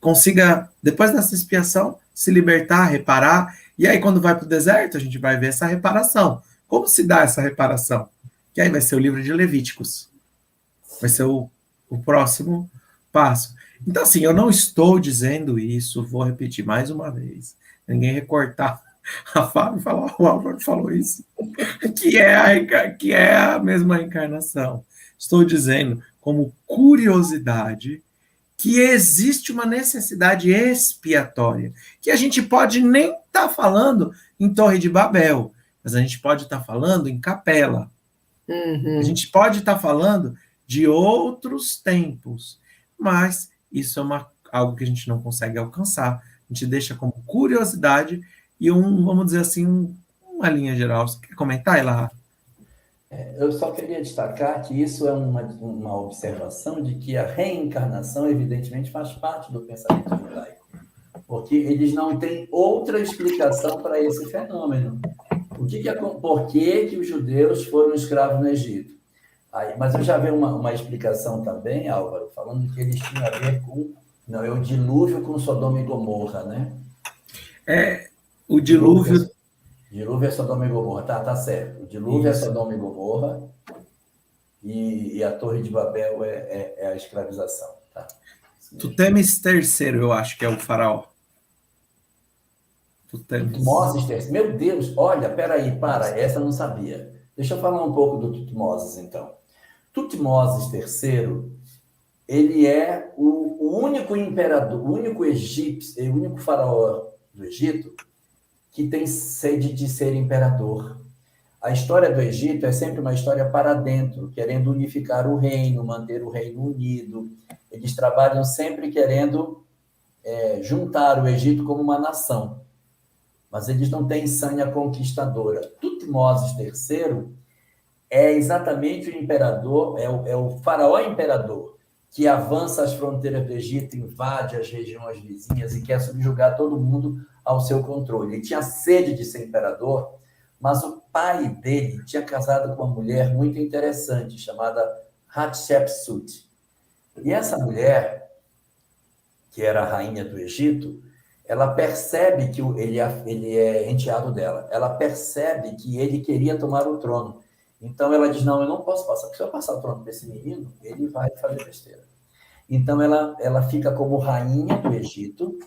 consiga, depois dessa expiação, se libertar, reparar, e aí quando vai para o deserto, a gente vai ver essa reparação. Como se dá essa reparação? Que aí vai ser o livro de Levíticos. Vai ser o próximo passo. Então, assim, eu não estou dizendo isso, vou repetir mais uma vez, ninguém recortar a Fábio falar, o Álvaro falou isso, que é a mesma encarnação. Estou dizendo, como curiosidade, que existe uma necessidade expiatória, que a gente pode nem estar falando em Torre de Babel, mas a gente pode estar falando em Capela. A gente pode estar falando de outros tempos, mas isso é algo que a gente não consegue alcançar. A gente deixa como curiosidade e vamos dizer assim, uma linha geral. Você quer comentar, Elá? Eu só queria destacar que isso é uma observação de que a reencarnação, evidentemente, faz parte do pensamento judaico, porque eles não têm outra explicação para esse fenômeno. Por que os judeus foram escravos no Egito? Mas eu já vi uma explicação também, Álvaro, falando que eles tinham a ver com o dilúvio com Sodoma e Gomorra, né? O dilúvio... Dilúvio é Sodoma e Gomorra, tá certo. O dilúvio é Sodoma e Gomorra. e a Torre de Babel é a escravização. Tá? Tutmosis III, eu acho que é o faraó. Tutmosis III. Meu Deus, olha, peraí, essa eu não sabia. Deixa eu falar um pouco do Tutmosis, então. Tutmosis III, ele é o único imperador, o único egípcio, o único faraó do Egito que tem sede de ser imperador. A história do Egito é sempre uma história para dentro, querendo unificar o reino, manter o reino unido. Eles trabalham sempre querendo juntar o Egito como uma nação. Mas eles não têm sanha conquistadora. Tutmosis III é exatamente o imperador, é o faraó imperador, que avança as fronteiras do Egito, invade as regiões vizinhas e quer subjugar todo mundo ao seu controle. Ele tinha sede de ser imperador, mas o pai dele tinha casado com uma mulher muito interessante, chamada Hatshepsut. E essa mulher, que era a rainha do Egito, ela percebe que ele é enteado dela. Ela percebe que ele queria tomar o trono. Então ela diz, não, eu não posso passar, porque se eu passar o trono para esse menino, ele vai fazer besteira. Então ela fica como rainha do Egito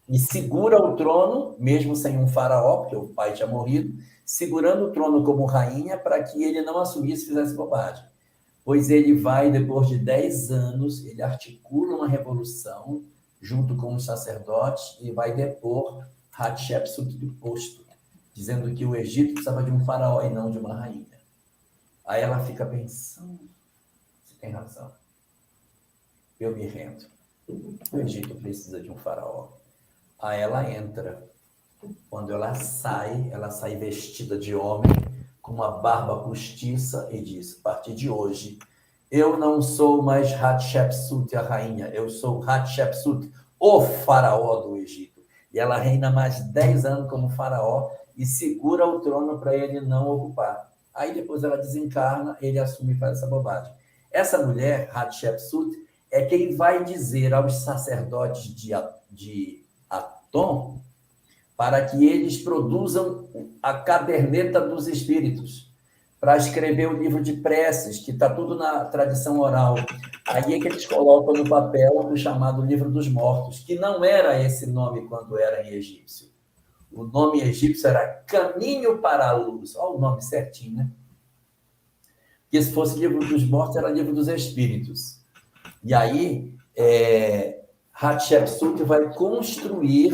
e segura o trono, mesmo sem um faraó, porque o pai tinha morrido, segurando o trono como rainha para que ele não assumisse e fizesse bobagem. Pois ele vai, depois de 10 anos, ele articula uma revolução junto com os sacerdotes e vai depor Hatshepsut do posto, dizendo que o Egito precisava de um faraó e não de uma rainha. Aí ela fica pensando, você tem razão, eu me rendo. O Egito precisa de um faraó. Aí ela entra. Quando ela sai vestida de homem, com uma barba postiça e diz, a partir de hoje, eu não sou mais Hatshepsut, a rainha, eu sou Hatshepsut, o faraó do Egito. E ela reina mais 10 anos como faraó e segura o trono para ele não ocupar. Aí depois ela desencarna, ele assume e faz essa bobagem. Essa mulher, Hatshepsut, é quem vai dizer aos sacerdotes de Atom para que eles produzam a caderneta dos espíritos, para escrever o livro de preces, que está tudo na tradição oral. Aí é que eles colocam no papel o chamado Livro dos Mortos, que não era esse nome quando era em egípcio. O nome egípcio era Caminho para a Luz. Olha o nome certinho, né? Porque se fosse Livro dos Mortos, era Livro dos Espíritos. E aí, Hatshepsut vai construir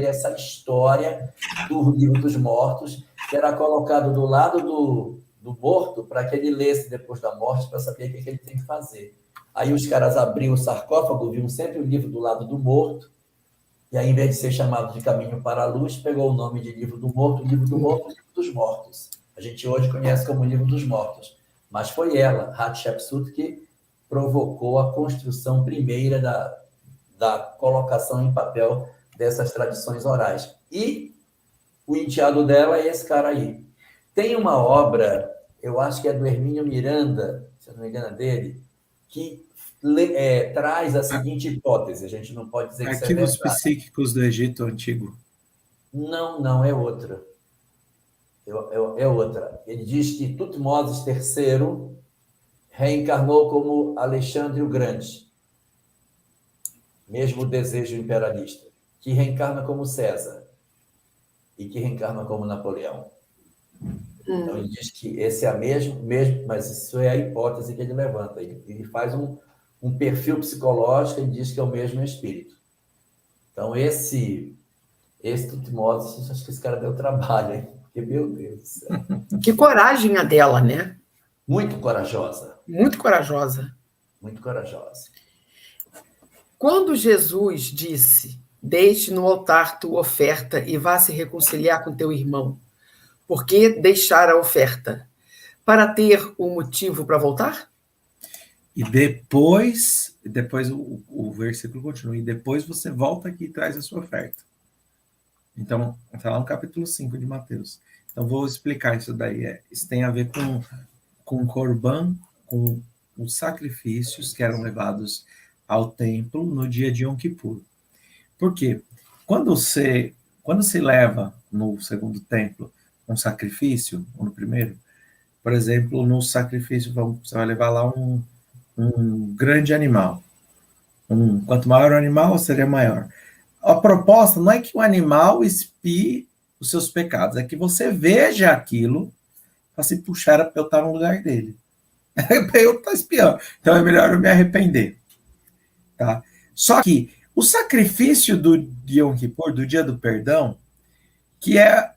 essa história do Livro dos Mortos, que era colocado do lado do morto para que ele lesse depois da morte, para saber o que ele tem que fazer. Aí os caras abriam o sarcófago, viam sempre o livro do lado do morto, e aí, em vez de ser chamado de Caminho para a Luz, pegou o nome de Livro do Morto, Livro dos Mortos. A gente hoje conhece como Livro dos Mortos. Mas foi ela, Hatshepsut, que provocou a construção primeira da colocação em papel dessas tradições orais. E o enteado dela é esse cara aí. Tem uma obra, eu acho que é do Hermínio Miranda, se eu não me engano é dele, que traz a seguinte hipótese, a gente não pode dizer que isso é Arquivos verdade. Psíquicos do Egito Antigo. Não, é outra. É outra. Ele diz que Tutmosis III reencarnou como Alexandre o Grande, mesmo desejo imperialista, que reencarna como César e que reencarna como Napoleão. Então, ele diz que esse é a mesmo, mas isso é a hipótese que ele levanta. Ele faz um perfil psicológico e diz que é o mesmo espírito. Então, esse Tutmosis, acho que esse cara deu trabalho, hein? Porque, meu Deus do céu. Que coragem a dela, né? Muito corajosa. Muito corajosa. Muito corajosa. Quando Jesus disse, deixe no altar tua oferta e vá se reconciliar com teu irmão, por que deixar a oferta? Para ter um motivo para voltar? E depois o versículo continua, e depois você volta aqui e traz a sua oferta. Então, está lá no capítulo 5 de Mateus. Então, vou explicar isso daí. Isso tem a ver com Corban, com os sacrifícios que eram levados ao templo no dia de Yom Kippur. Por quê? Quando se leva no segundo templo um sacrifício, ou no primeiro, Por exemplo, no sacrifício, você vai levar lá um grande animal. Quanto maior o animal, seria maior. A proposta não é que o animal expie os seus pecados, é que você veja aquilo para se puxar para eu estar no lugar dele. Eu estou espiando, então é melhor eu me arrepender. Tá? Só que o sacrifício do Yom Kippur, do dia do perdão, que é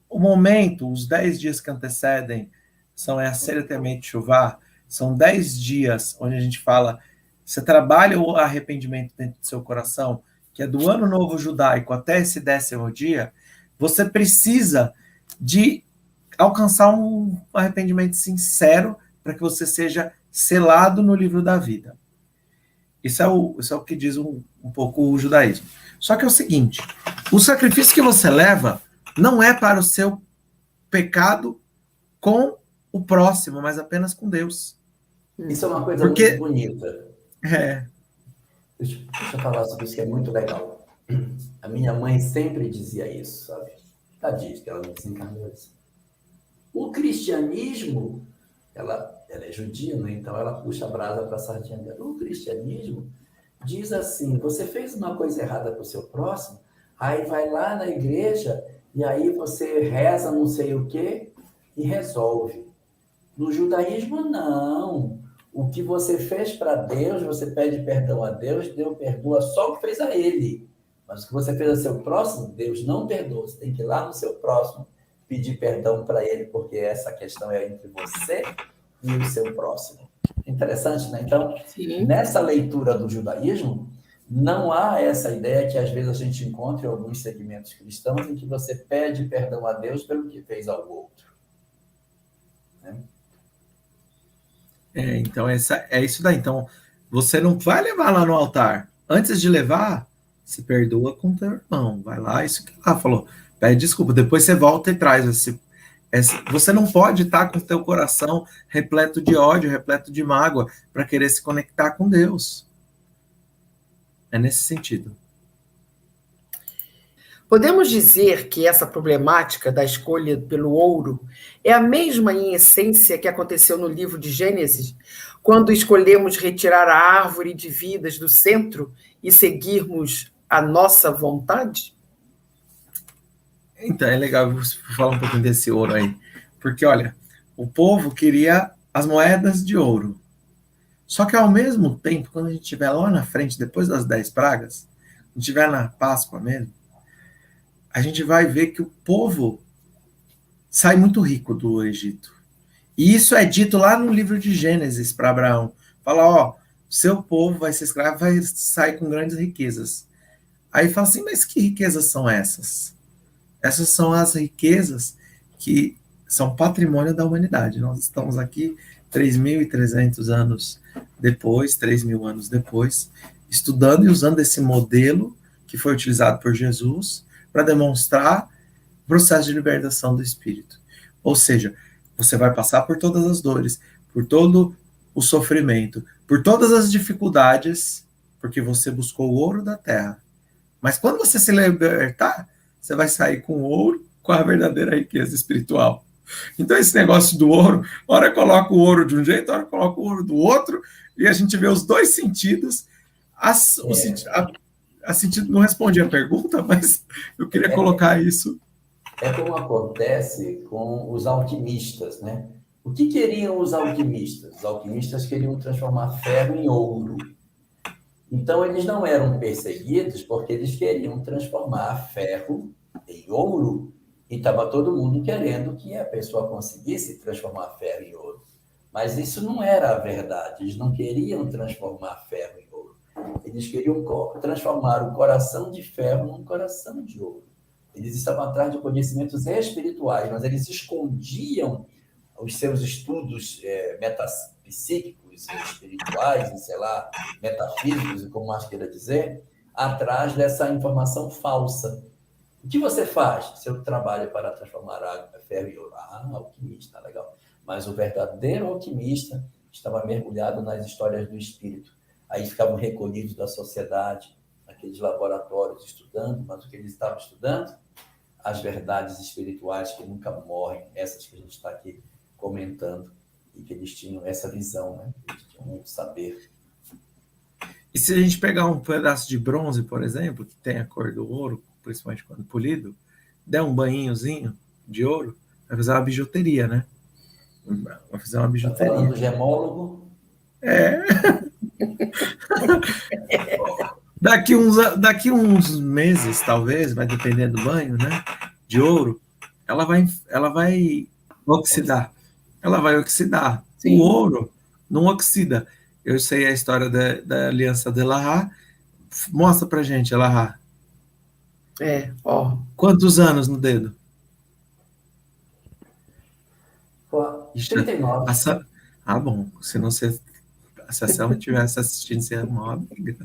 o momento, os 10 dias que antecedem, são a Aseret Emet Shuvah, são 10 dias onde a gente fala, você trabalha o arrependimento dentro do seu coração, que é do ano novo judaico até esse 10º dia, você precisa de alcançar um arrependimento sincero para que você seja selado no livro da vida. Isso é o que diz um pouco o judaísmo. Só que é o seguinte, o sacrifício que você leva não é para o seu pecado com o próximo, mas apenas com Deus. Isso é uma coisa muito bonita. É. Deixa eu falar sobre isso, que é muito legal. A minha mãe sempre dizia isso, sabe? Tadinha, que ela não desencarnou isso. O cristianismo, ela é judia, né? Então ela puxa a brasa para a sardinha dela. O cristianismo diz assim, você fez uma coisa errada para o seu próximo, aí vai lá na igreja e aí você reza não sei o quê e resolve. No judaísmo, não. O que você fez para Deus, você pede perdão a Deus, Deus perdoa só o que fez a ele. Mas o que você fez a seu próximo, Deus não perdoa. Você tem que ir lá no seu próximo pedir perdão para ele, porque essa questão é entre você e o seu próximo. Interessante, né? Então, sim, nessa leitura do judaísmo, não há essa ideia que às vezes a gente encontra em alguns segmentos cristãos em que você pede perdão a Deus pelo que fez ao outro. Né? Então, é isso daí. Então, você não vai levar lá no altar. Antes de levar, se perdoa com teu irmão. Vai lá, isso que ela falou. Pede desculpa. Depois você volta e traz você não pode estar com o teu coração repleto de ódio, repleto de mágoa, para querer se conectar com Deus. É nesse sentido. Podemos dizer que essa problemática da escolha pelo ouro é a mesma em essência que aconteceu no livro de Gênesis, quando escolhemos retirar a árvore de vidas do centro e seguirmos a nossa vontade? Então, é legal você falar um pouquinho desse ouro aí. Porque, olha, o povo queria as moedas de ouro. Só que, ao mesmo tempo, quando a gente estiver lá na frente, depois das 10 pragas, quando a gente estiver na Páscoa mesmo, a gente vai ver que o povo sai muito rico do Egito. E isso é dito lá no livro de Gênesis para Abraão. Fala, ó, seu povo vai ser escravo, vai sair com grandes riquezas. Aí fala assim, mas que riquezas são essas? Essas são as riquezas que são patrimônio da humanidade. Nós estamos aqui 3.300 anos depois, 3.000 anos depois, estudando e usando esse modelo que foi utilizado por Jesus para demonstrar o processo de libertação do espírito. Ou seja, você vai passar por todas as dores, por todo o sofrimento, por todas as dificuldades, porque você buscou o ouro da terra. Mas quando você se libertar, você vai sair com ouro, com a verdadeira riqueza espiritual. Então, esse negócio do ouro, hora coloca o ouro de um jeito, hora coloca o ouro do outro, e a gente vê os dois sentidos. A sentido não respondi a pergunta, mas eu queria colocar isso. É como acontece com os alquimistas, né? O que queriam os alquimistas? Os alquimistas queriam transformar ferro em ouro. Então, eles não eram perseguidos porque eles queriam transformar ferro em ouro e estava todo mundo querendo que a pessoa conseguisse transformar ferro em ouro. Mas isso não era a verdade. Eles não queriam transformar ferro em ouro. Eles queriam transformar o coração de ferro num coração de ouro. Eles estavam atrás de conhecimentos espirituais, mas eles escondiam os seus estudos metapsíquicos, espirituais, e sei lá, metafísicos, como mais queira dizer, atrás dessa informação falsa. O que você faz? Seu trabalho para transformar água, ferro em ouro. Ah, alquimista, legal. Mas o verdadeiro alquimista estava mergulhado nas histórias do espírito. Aí ficavam recolhidos da sociedade, naqueles laboratórios, estudando, mas o que eles estavam estudando? As verdades espirituais que nunca morrem, essas que a gente está aqui comentando, e que eles tinham essa visão, né? Eles tinham um saber. E se a gente pegar um pedaço de bronze, por exemplo, que tem a cor do ouro, principalmente quando polido, der um banhozinho de ouro, vai fazer uma bijuteria, né? Vai fazer uma Tá bijuteria. falando do gemólogo? Daqui uns meses, talvez, vai depender do banho, né? De ouro, ela vai oxidar. Ela vai oxidar. Sim. O ouro não oxida. Eu sei a história da Aliança de Lahá. Mostra pra gente, Lahá. Ó. Quantos anos no dedo? 39. Bom. Se a Selma estivesse assistindo, você ia uma amiga.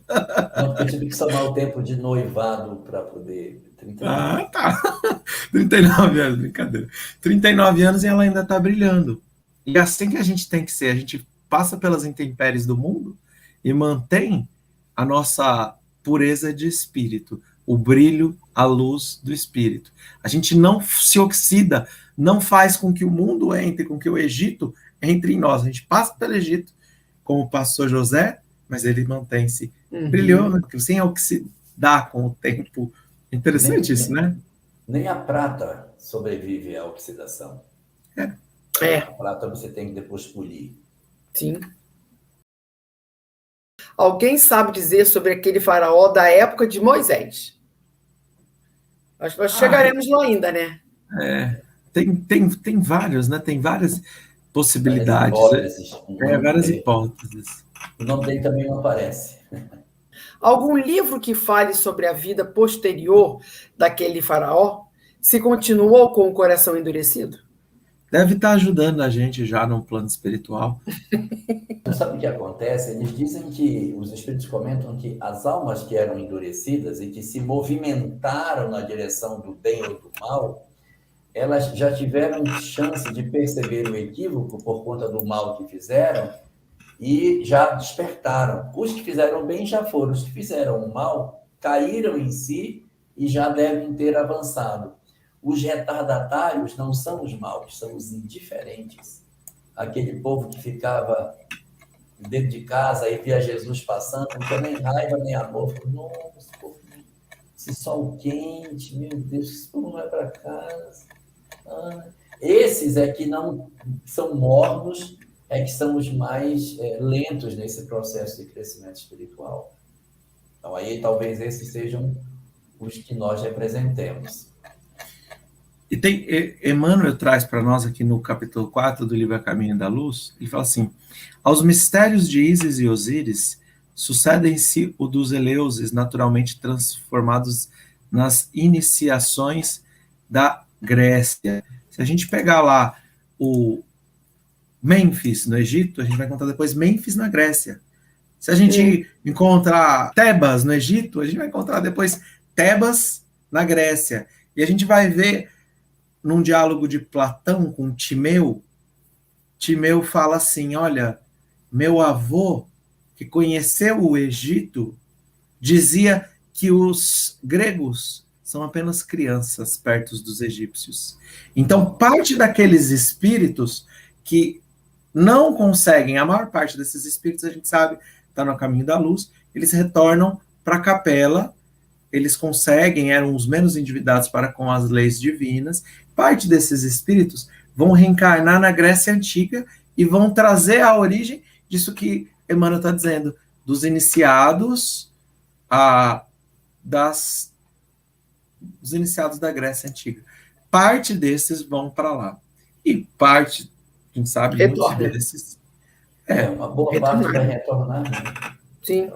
Não, porque eu tive que somar o tempo de noivado para poder... 39. Tá. 39 anos, brincadeira. 39 anos e ela ainda está brilhando. E assim que a gente tem que ser, a gente passa pelas intempéries do mundo e mantém a nossa pureza de espírito, o brilho, a luz do espírito. A gente não se oxida, não faz com que o mundo entre, com que o Egito entre em nós. A gente passa pelo Egito, como passou José, mas ele mantém-se brilhando, sem oxidar com o tempo. Interessante isso, né? Nem a prata sobrevive à oxidação. A prata você tem que depois polir. Sim. Alguém sabe dizer sobre aquele faraó da época de Moisés? Acho que nós chegaremos lá ainda, né? Tem vários, né? Tem várias possibilidades. Várias hipóteses. O nome dele também não aparece. Algum livro que fale sobre a vida posterior daquele faraó? Se continuou com o coração endurecido? Deve estar ajudando a gente já no plano espiritual. Sabe o que acontece? Eles dizem que, os espíritos comentam que as almas que eram endurecidas e que se movimentaram na direção do bem ou do mal, elas já tiveram chance de perceber o equívoco por conta do mal que fizeram e já despertaram. Os que fizeram bem já foram, os que fizeram o mal caíram em si e já devem ter avançado. Os retardatários não são os maus, são os indiferentes. Aquele povo que ficava dentro de casa e via Jesus passando, não tinha nem raiva, nem amor. Nossa, esse sol quente, meu Deus, esse povo não é para casa. Esses é que não são mornos, é que são os mais lentos nesse processo de crescimento espiritual. Então, aí talvez esses sejam os que nós representemos. E Emmanuel traz para nós aqui no capítulo 4 do livro A Caminho da Luz, ele fala assim: aos mistérios de Ísis e Osíris sucedem-se o dos Eleuses, naturalmente transformados nas iniciações da Grécia. Se a gente pegar lá o Mênfis no Egito, a gente vai encontrar depois Mênfis na Grécia. Se a gente encontrar Tebas no Egito, a gente vai encontrar depois Tebas na Grécia. E a gente vai ver num diálogo de Platão com Timeu, Timeu fala assim: olha, meu avô, que conheceu o Egito, dizia que os gregos são apenas crianças perto dos egípcios. Então, parte daqueles espíritos que não conseguem, a maior parte desses espíritos, a gente sabe, está no caminho da luz, eles retornam para a capela, eles conseguem, eram os menos endividados para com as leis divinas. Parte desses espíritos vão reencarnar na Grécia Antiga e vão trazer a origem disso que Emmanuel está dizendo, dos iniciados, dos iniciados da Grécia Antiga. Parte desses vão para lá. E parte, a gente sabe, muitos desses... uma boa parte vai retornar. Né? Sim.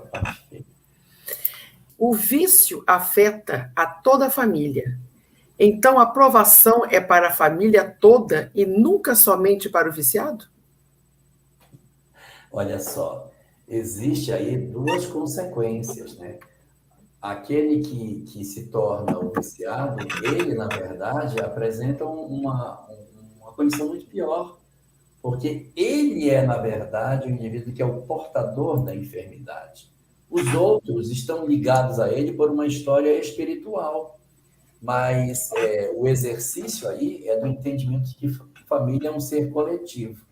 O vício afeta a toda a família. Então, a provação é para a família toda e nunca somente para o viciado? Olha só, existe aí duas consequências, né? Aquele que se torna o viciado, ele, na verdade, apresenta uma condição muito pior, porque ele é, na verdade, o indivíduo que é o portador da enfermidade. Os outros estão ligados a ele por uma história espiritual, mas o exercício aí é do entendimento que família é um ser coletivo.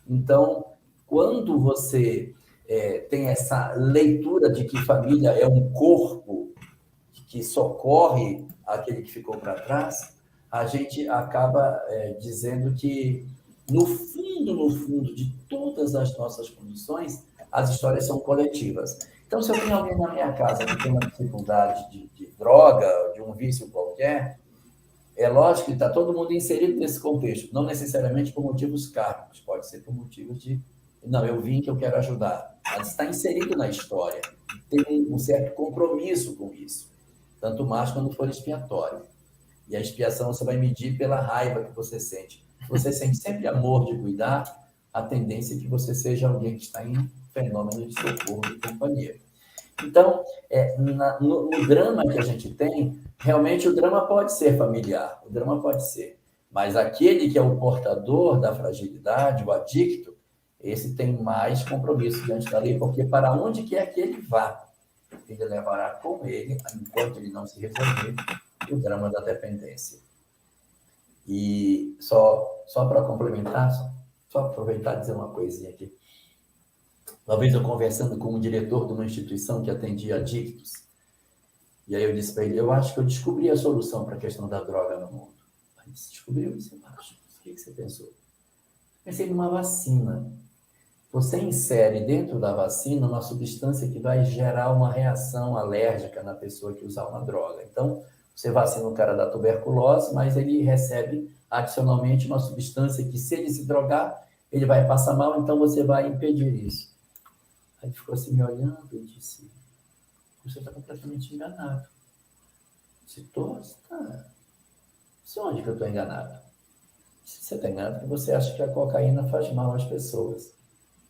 Então, quando você tem essa leitura de que família é um corpo que socorre aquele que ficou para trás, a gente acaba dizendo que, no fundo de todas as nossas condições, as histórias são coletivas. Então, se eu tenho alguém na minha casa que tem uma dificuldade de droga, de um vício qualquer, é lógico que está todo mundo inserido nesse contexto, não necessariamente por motivos kármicos, pode ser por motivos de, não, eu vim que eu quero ajudar, mas está inserido na história, tem um certo compromisso com isso, tanto mais quando for expiatório. E a expiação você vai medir pela raiva que você sente. Você sente sempre amor de cuidar, a tendência é que você seja alguém que está em fenômeno de socorro e companhia. Então, no drama que a gente tem, realmente o drama pode ser familiar, o drama pode ser. Mas aquele que é o portador da fragilidade, o adicto, esse tem mais compromisso diante da lei, porque para onde quer que ele vá, ele levará com ele, enquanto ele não se resolver, o drama da dependência. E só para complementar, só aproveitar e dizer uma coisinha aqui. Uma vez eu conversando com um diretor de uma instituição que atendia adictos, e aí eu disse para ele, eu acho que eu descobri a solução para a questão da droga no mundo. Aí ele disse, descobriu? Eu disse, acho. O que você pensou? Pensei numa vacina. Você insere dentro da vacina uma substância que vai gerar uma reação alérgica na pessoa que usar uma droga. Então, você vacina o cara da tuberculose, mas ele recebe adicionalmente uma substância que, se ele se drogar, ele vai passar mal, então você vai impedir isso. Aí ele ficou assim me olhando e disse, você está completamente enganado. Se estou, está. Onde que eu estou enganado? Você está enganado porque você acha que a cocaína faz mal às pessoas.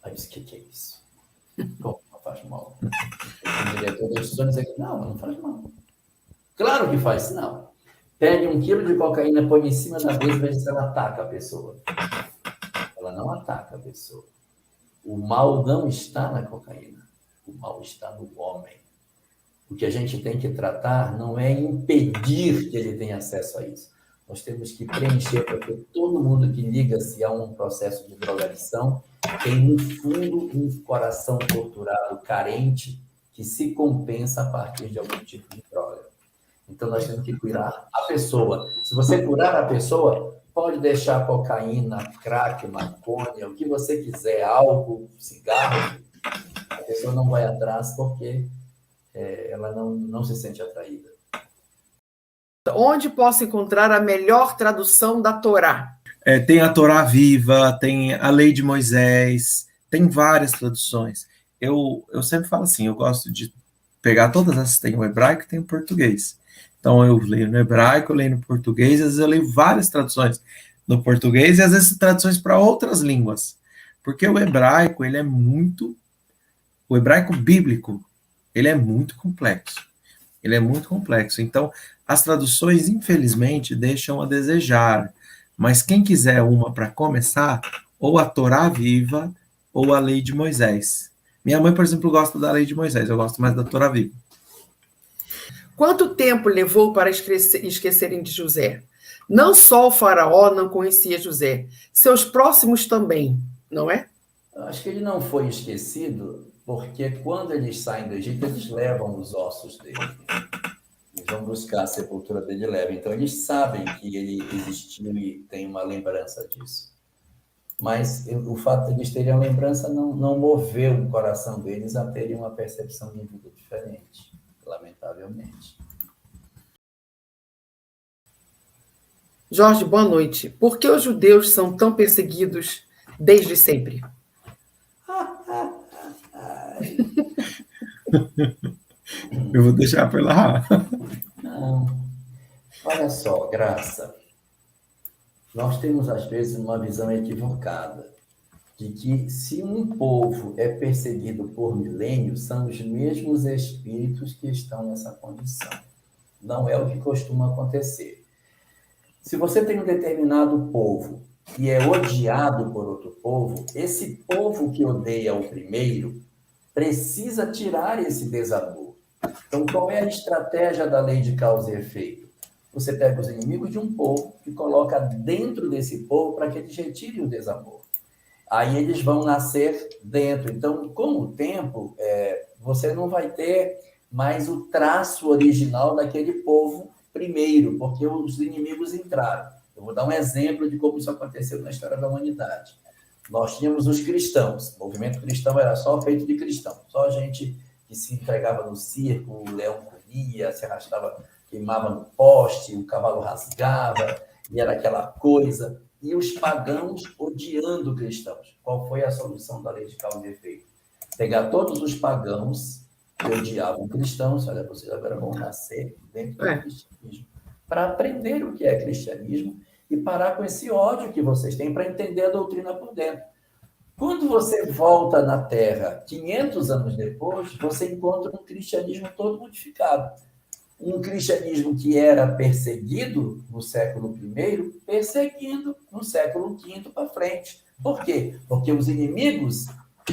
Aí eu disse, o que é isso? Como não faz mal? O diretor da instituição disse, não faz mal. Claro que faz, não. Pegue 1 quilo de cocaína, põe em cima da mesa e veja se ela ataca a pessoa. Ela não ataca a pessoa. O mal não está na cocaína. O mal está no homem. O que a gente tem que tratar não é impedir que ele tenha acesso a isso. Nós temos que preencher, porque todo mundo que liga-se a um processo de drogadição tem, no fundo, um coração torturado, carente, que se compensa a partir de algum tipo de droga. Então, nós temos que curar a pessoa. Se você curar a pessoa, pode deixar cocaína, crack, maconha, o que você quiser, álcool, cigarro, a pessoa não vai atrás porque ela não se sente atraída. Onde posso encontrar a melhor tradução da Torá? Tem a Torá Viva, tem a Lei de Moisés, tem várias traduções. Eu sempre falo assim, eu gosto de pegar todas essas, tem o hebraico e tem o português. Então, eu leio no hebraico, eu leio no português, às vezes eu leio várias traduções no português e às vezes traduções para outras línguas. Porque o hebraico, o hebraico bíblico, ele é muito complexo. Ele é muito complexo. Então, as traduções, infelizmente, deixam a desejar. Mas quem quiser uma para começar, ou a Torá Viva, ou a Lei de Moisés. Minha mãe, por exemplo, gosta da Lei de Moisés, eu gosto mais da Torá Viva. Quanto tempo levou para esquecerem de José? Não só o faraó não conhecia José, seus próximos também, não é? Eu acho que ele não foi esquecido, porque quando eles saem do Egito, eles levam os ossos dele. Eles vão buscar a sepultura dele e levam. Então, eles sabem que ele existiu e tem uma lembrança disso. Mas o fato de eles terem a lembrança não moveu o coração deles a terem uma percepção de vida diferente, lamentavelmente. Jorge, boa noite. Por que os judeus são tão perseguidos desde sempre? Eu vou deixar para lá. Não. Olha só, Graça. Nós temos, às vezes, uma visão equivocada de que, se um povo é perseguido por milênios, são os mesmos espíritos que estão nessa condição. Não é o que costuma acontecer. Se você tem um determinado povo que é odiado por outro povo, esse povo que odeia o primeiro precisa tirar esse desamor. Então, qual é a estratégia da lei de causa e efeito? você pega os inimigos de um povo e coloca dentro desse povo para que eles retirem o desamor. Aí eles vão nascer dentro. Então, com o tempo, você não vai ter mais o traço original daquele povo primeiro, porque os inimigos entraram. Eu vou dar um exemplo de como isso aconteceu na história da humanidade. Nós tínhamos os cristãos. O movimento cristão era só feito de cristão. Só gente que se entregava no circo, o leão comia, se arrastava, queimava no poste, o cavalo rasgava, e era aquela coisa. E os pagãos odiando cristãos. Qual foi a solução da lei de causa e efeito? Pegar todos os pagãos que odiavam cristãos, olha, vocês agora vão nascer dentro do cristianismo, para aprender o que é cristianismo e parar com esse ódio que vocês têm para entender a doutrina por dentro. Quando você volta na Terra 500 anos depois, você encontra um cristianismo todo modificado. Um cristianismo que era perseguido no século I, perseguindo no século V para frente. Por quê? Porque os inimigos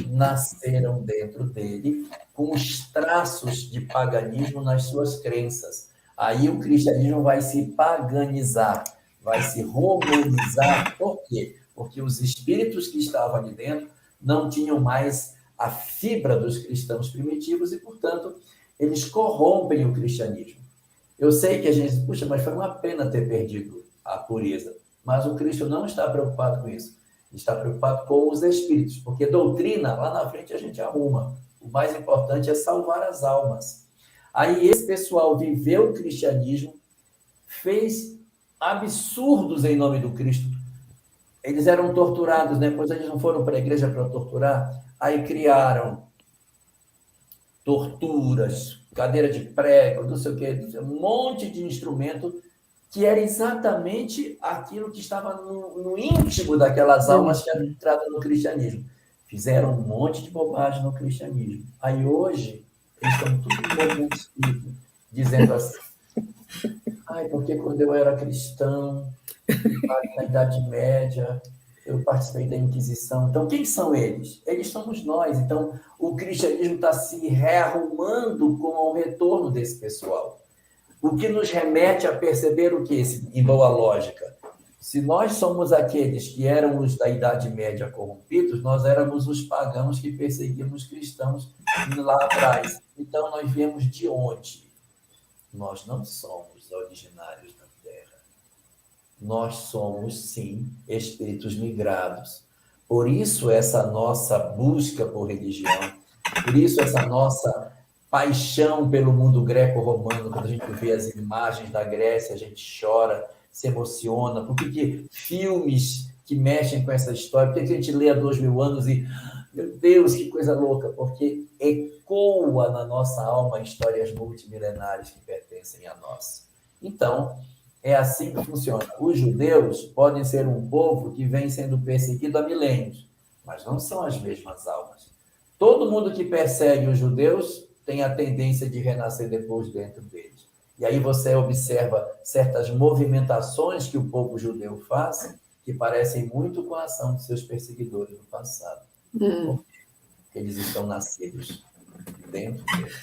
nasceram dentro dele com os traços de paganismo nas suas crenças. Aí o cristianismo vai se paganizar, vai se romanizar. Por quê? Porque os espíritos que estavam ali dentro não tinham mais a fibra dos cristãos primitivos e, portanto, eles corrompem o cristianismo. Eu sei que a gente diz, puxa, mas foi uma pena ter perdido a pureza. Mas o Cristo não está preocupado com isso. Ele está preocupado com os espíritos, porque doutrina, lá na frente, a gente arruma. O mais importante é salvar as almas. Aí esse pessoal viveu o cristianismo, fez absurdos em nome do Cristo. Eles eram torturados, né? Pois eles não foram para a igreja para torturar. Aí criaram torturas, cadeira de prego, não sei o quê, um monte de instrumento que era exatamente aquilo que estava no íntimo daquelas almas que eram entradas no cristianismo. Fizeram um monte de bobagem no cristianismo. Aí hoje, eles estão tudo dizendo assim, porque quando eu era cristão, na Idade Média, eu participei da Inquisição. Então, quem são eles? Eles somos nós. Então, o cristianismo está se rearrumando com o retorno desse pessoal. O que nos remete a perceber o quê? Em boa lógica. Se nós somos aqueles que éramos da Idade Média corrompidos, nós éramos os pagãos que perseguíamos cristãos lá atrás. Então, nós viemos de onde? Nós não somos originários da Terra. Nós somos, sim, espíritos migrados. Por isso, essa nossa busca por religião, por isso, essa nossa paixão pelo mundo greco-romano, quando a gente vê as imagens da Grécia, a gente chora, se emociona. Por que filmes que mexem com essa história? Por que a gente lê há 2000 anos e, meu Deus, que coisa louca? Porque ecoa na nossa alma histórias multimilenares que pertencem a nós. Então, é assim que funciona. Os judeus podem ser um povo que vem sendo perseguido há milênios, mas não são as mesmas almas. Todo mundo que persegue os judeus tem a tendência de renascer depois dentro deles. E aí você observa certas movimentações que o povo judeu faz, que parecem muito com a ação de seus perseguidores no passado. Porque eles estão nascidos dentro deles.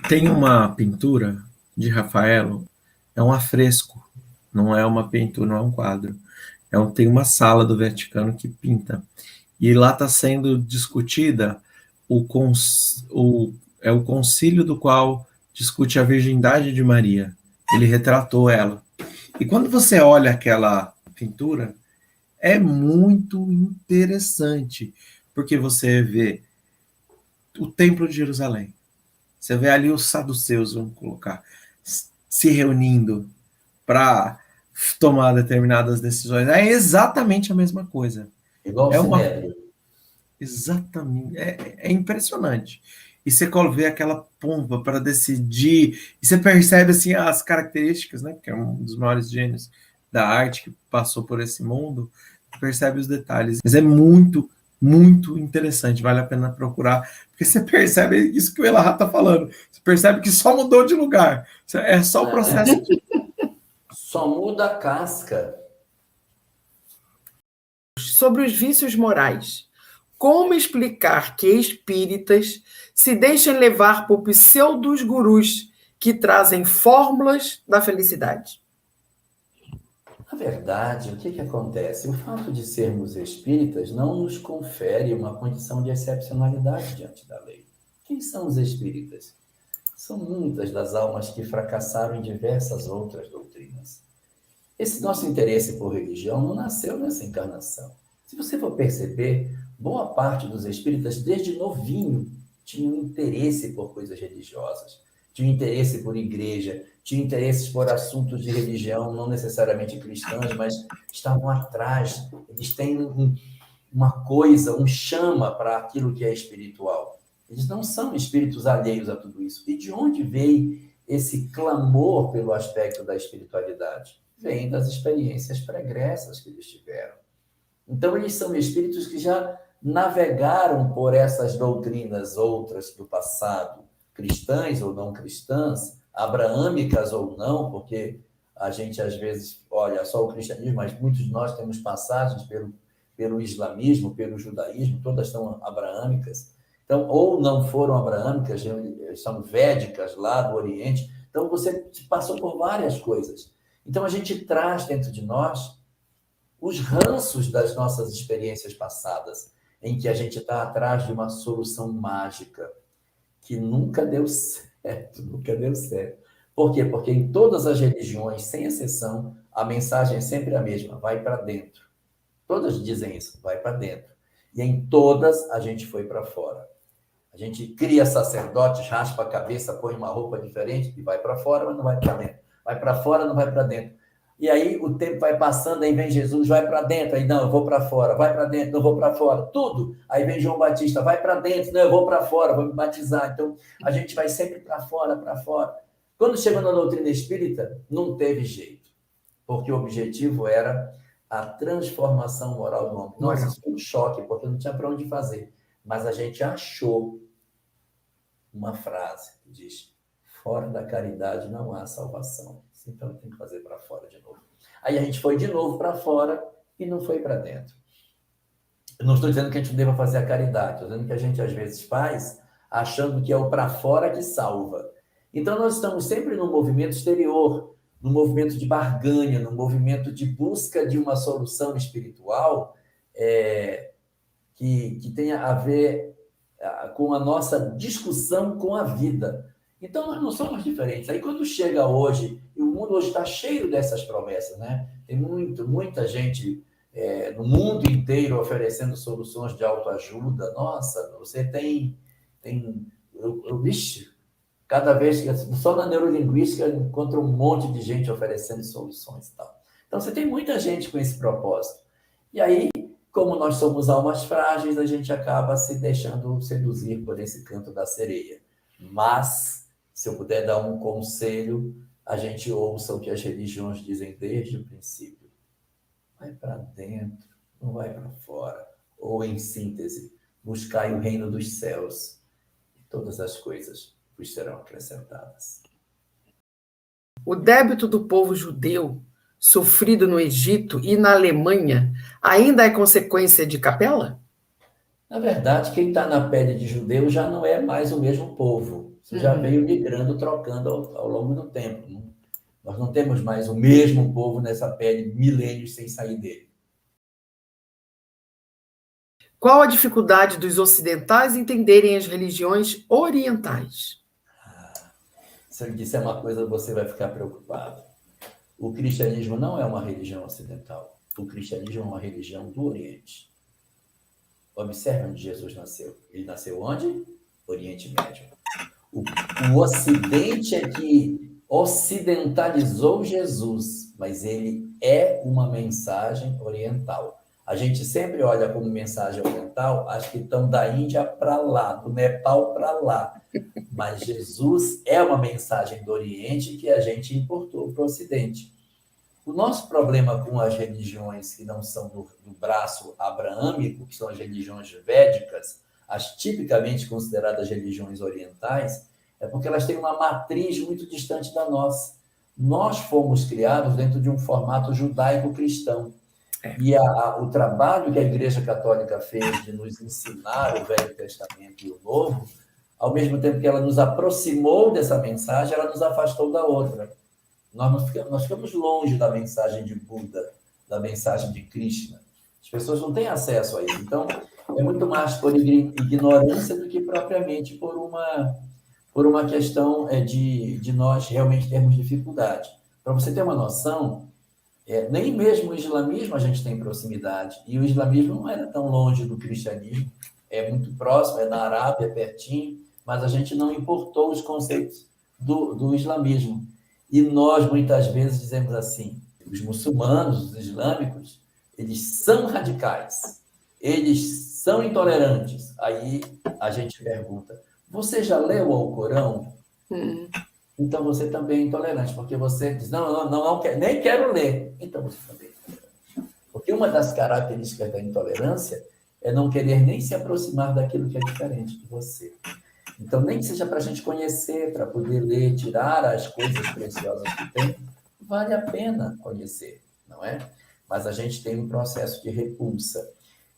Tem uma pintura de Rafael, é um afresco, não é uma pintura, não é um quadro. Tem uma sala do Vaticano que pinta. E lá está sendo discutida o concílio do qual discute a virgindade de Maria. Ele retratou ela. E quando você olha aquela pintura, é muito interessante, porque você vê o Templo de Jerusalém. Você vê ali os saduceus, vamos colocar, se reunindo para tomar determinadas decisões. É exatamente a mesma coisa. Igual Exatamente. É impressionante. E você vê aquela pompa para decidir, e você percebe assim, as características, né, que é um dos maiores gênios da arte que passou por esse mundo, percebe os detalhes. Mas é muito, muito interessante, vale a pena procurar, porque você percebe isso que o Elahá está falando. Você percebe que só mudou de lugar. É só o processo de... Só muda a casca. Sobre os vícios morais. Como explicar que espíritas se deixam levar por pseudos gurus que trazem fórmulas da felicidade? Na verdade, o que acontece? O fato de sermos espíritas não nos confere uma condição de excepcionalidade diante da lei. Quem são os espíritas? São muitas das almas que fracassaram em diversas outras doutrinas. Esse nosso interesse por religião não nasceu nessa encarnação. Se você for perceber, boa parte dos espíritas, desde novinho, tinham interesse por coisas religiosas, tinham interesse por igreja, tinham interesses por assuntos de religião, não necessariamente cristãos, mas estavam atrás. Eles têm uma coisa, um chama para aquilo que é espiritual. Eles não são espíritos alheios a tudo isso. E de onde veio esse clamor pelo aspecto da espiritualidade? Vem das experiências pregressas que eles tiveram. Então, eles são espíritos que já navegaram por essas doutrinas outras do passado, cristãs ou não cristãs, abraâmicas ou não, porque a gente às vezes olha só o cristianismo, mas muitos de nós temos passagens pelo islamismo, pelo judaísmo, todas são abraâmicas. Então, ou não foram abraâmicas, são védicas lá do Oriente. Então, você passou por várias coisas. Então, a gente traz dentro de nós os ranços das nossas experiências passadas, em que a gente está atrás de uma solução mágica, que nunca deu certo, nunca deu certo. Por quê? Porque em todas as religiões, sem exceção, a mensagem é sempre a mesma, vai para dentro. Todas dizem isso, vai para dentro. E em todas a gente foi para fora. A gente cria sacerdotes, raspa a cabeça, põe uma roupa diferente e vai para fora, mas não vai para dentro. Vai para fora, não vai para dentro. E aí o tempo vai passando, aí vem Jesus, vai para dentro, aí não, eu vou para fora, vai para dentro, não vou para fora, tudo. Aí vem João Batista, vai para dentro, não, eu vou para fora, vou me batizar. Então, a gente vai sempre para fora, para fora. Quando chegou na doutrina espírita, não teve jeito, porque o objetivo era a transformação moral do homem. Nossa, isso foi um choque, porque não tinha para onde fazer. Mas a gente achou uma frase que diz: fora da caridade não há salvação. Então tem que fazer para fora de novo. Aí a gente foi de novo para fora e não foi para dentro. Eu não estou dizendo que a gente não deva fazer a caridade, estou dizendo que a gente às vezes faz achando que é o para fora que salva. Então nós estamos sempre num movimento exterior, num movimento de barganha, num movimento de busca de uma solução espiritual que tenha a ver com a nossa discussão com a vida. Então, nós não somos diferentes. Aí, quando chega hoje, e o mundo hoje está cheio dessas promessas, né? Tem muita gente no mundo inteiro oferecendo soluções de autoajuda. Nossa, você tem bicho, cada vez que só na neurolinguística eu encontro um monte de gente oferecendo soluções e tal. Então, você tem muita gente com esse propósito. E aí, como nós somos almas frágeis, a gente acaba se deixando seduzir por esse canto da sereia. Mas, se eu puder dar um conselho, a gente ouça o que as religiões dizem desde o princípio. Vai para dentro, não vai para fora. Ou, em síntese, buscai o reino dos céus e todas as coisas vos serão acrescentadas. O débito do povo judeu, sofrido no Egito e na Alemanha, ainda é consequência de Capela? Na verdade, quem está na pele de judeu já não é mais o mesmo povo. Isso já veio migrando, trocando ao longo do tempo. Nós não temos mais o mesmo povo nessa pele milênios sem sair dele. Qual a dificuldade dos ocidentais em entenderem as religiões orientais? Se eu disser uma coisa, você vai ficar preocupado. O cristianismo não é uma religião ocidental. O cristianismo é uma religião do Oriente. Observe onde Jesus nasceu. Ele nasceu onde? Oriente Médio. O Ocidente é que ocidentalizou Jesus, mas ele é uma mensagem oriental. A gente sempre olha como mensagem oriental as que estão da Índia para lá, do Nepal para lá. Mas Jesus é uma mensagem do Oriente que a gente importou para o Ocidente. O nosso problema com as religiões que não são do braço abraâmico, que são as religiões védicas, as tipicamente consideradas religiões orientais, é porque elas têm uma matriz muito distante da nossa. Nós fomos criados dentro de um formato judaico-cristão. E o trabalho que a Igreja Católica fez de nos ensinar o Velho Testamento e o Novo, ao mesmo tempo que ela nos aproximou dessa mensagem, ela nos afastou da outra. nós ficamos longe da mensagem de Buda, da mensagem de Krishna. As pessoas não têm acesso a isso. Então, é muito mais por ignorância do que propriamente por uma questão de nós realmente termos dificuldade. Para você ter uma noção, nem mesmo o islamismo a gente tem proximidade. E o islamismo não era tão longe do cristianismo. É muito próximo, é na Arábia, pertinho, mas a gente não importou os conceitos do islamismo. E nós, muitas vezes, dizemos assim, os muçulmanos, os islâmicos, eles são radicais, eles são intolerantes. Aí a gente pergunta, você já leu o Alcorão? Então você também é intolerante, porque você diz, não nem quero ler. Então você também é intolerante. Porque uma das características da intolerância é não querer nem se aproximar daquilo que é diferente de você. Então, nem que seja para a gente conhecer, para poder ler, tirar as coisas preciosas que tem, vale a pena conhecer, não é? Mas a gente tem um processo de repulsa.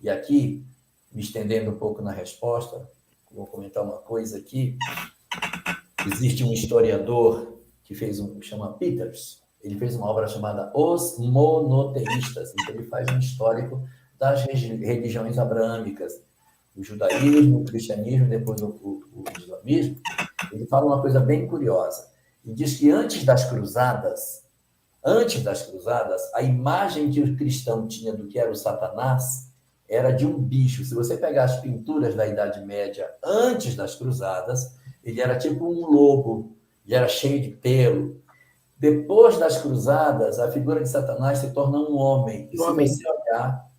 E aqui, me estendendo um pouco na resposta, vou comentar uma coisa aqui. Existe um historiador que chama Peters, ele fez uma obra chamada Os Monoteístas, então ele faz um histórico das religiões abraâmicas, o judaísmo, o cristianismo, depois o islamismo. Ele fala uma coisa bem curiosa. Ele diz que antes das cruzadas, a imagem que o cristão tinha do que era o Satanás era de um bicho. Se você pegar as pinturas da Idade Média antes das cruzadas, ele era tipo um lobo, ele era cheio de pelo. Depois das cruzadas, a figura de Satanás se torna um homem. E se você olhar,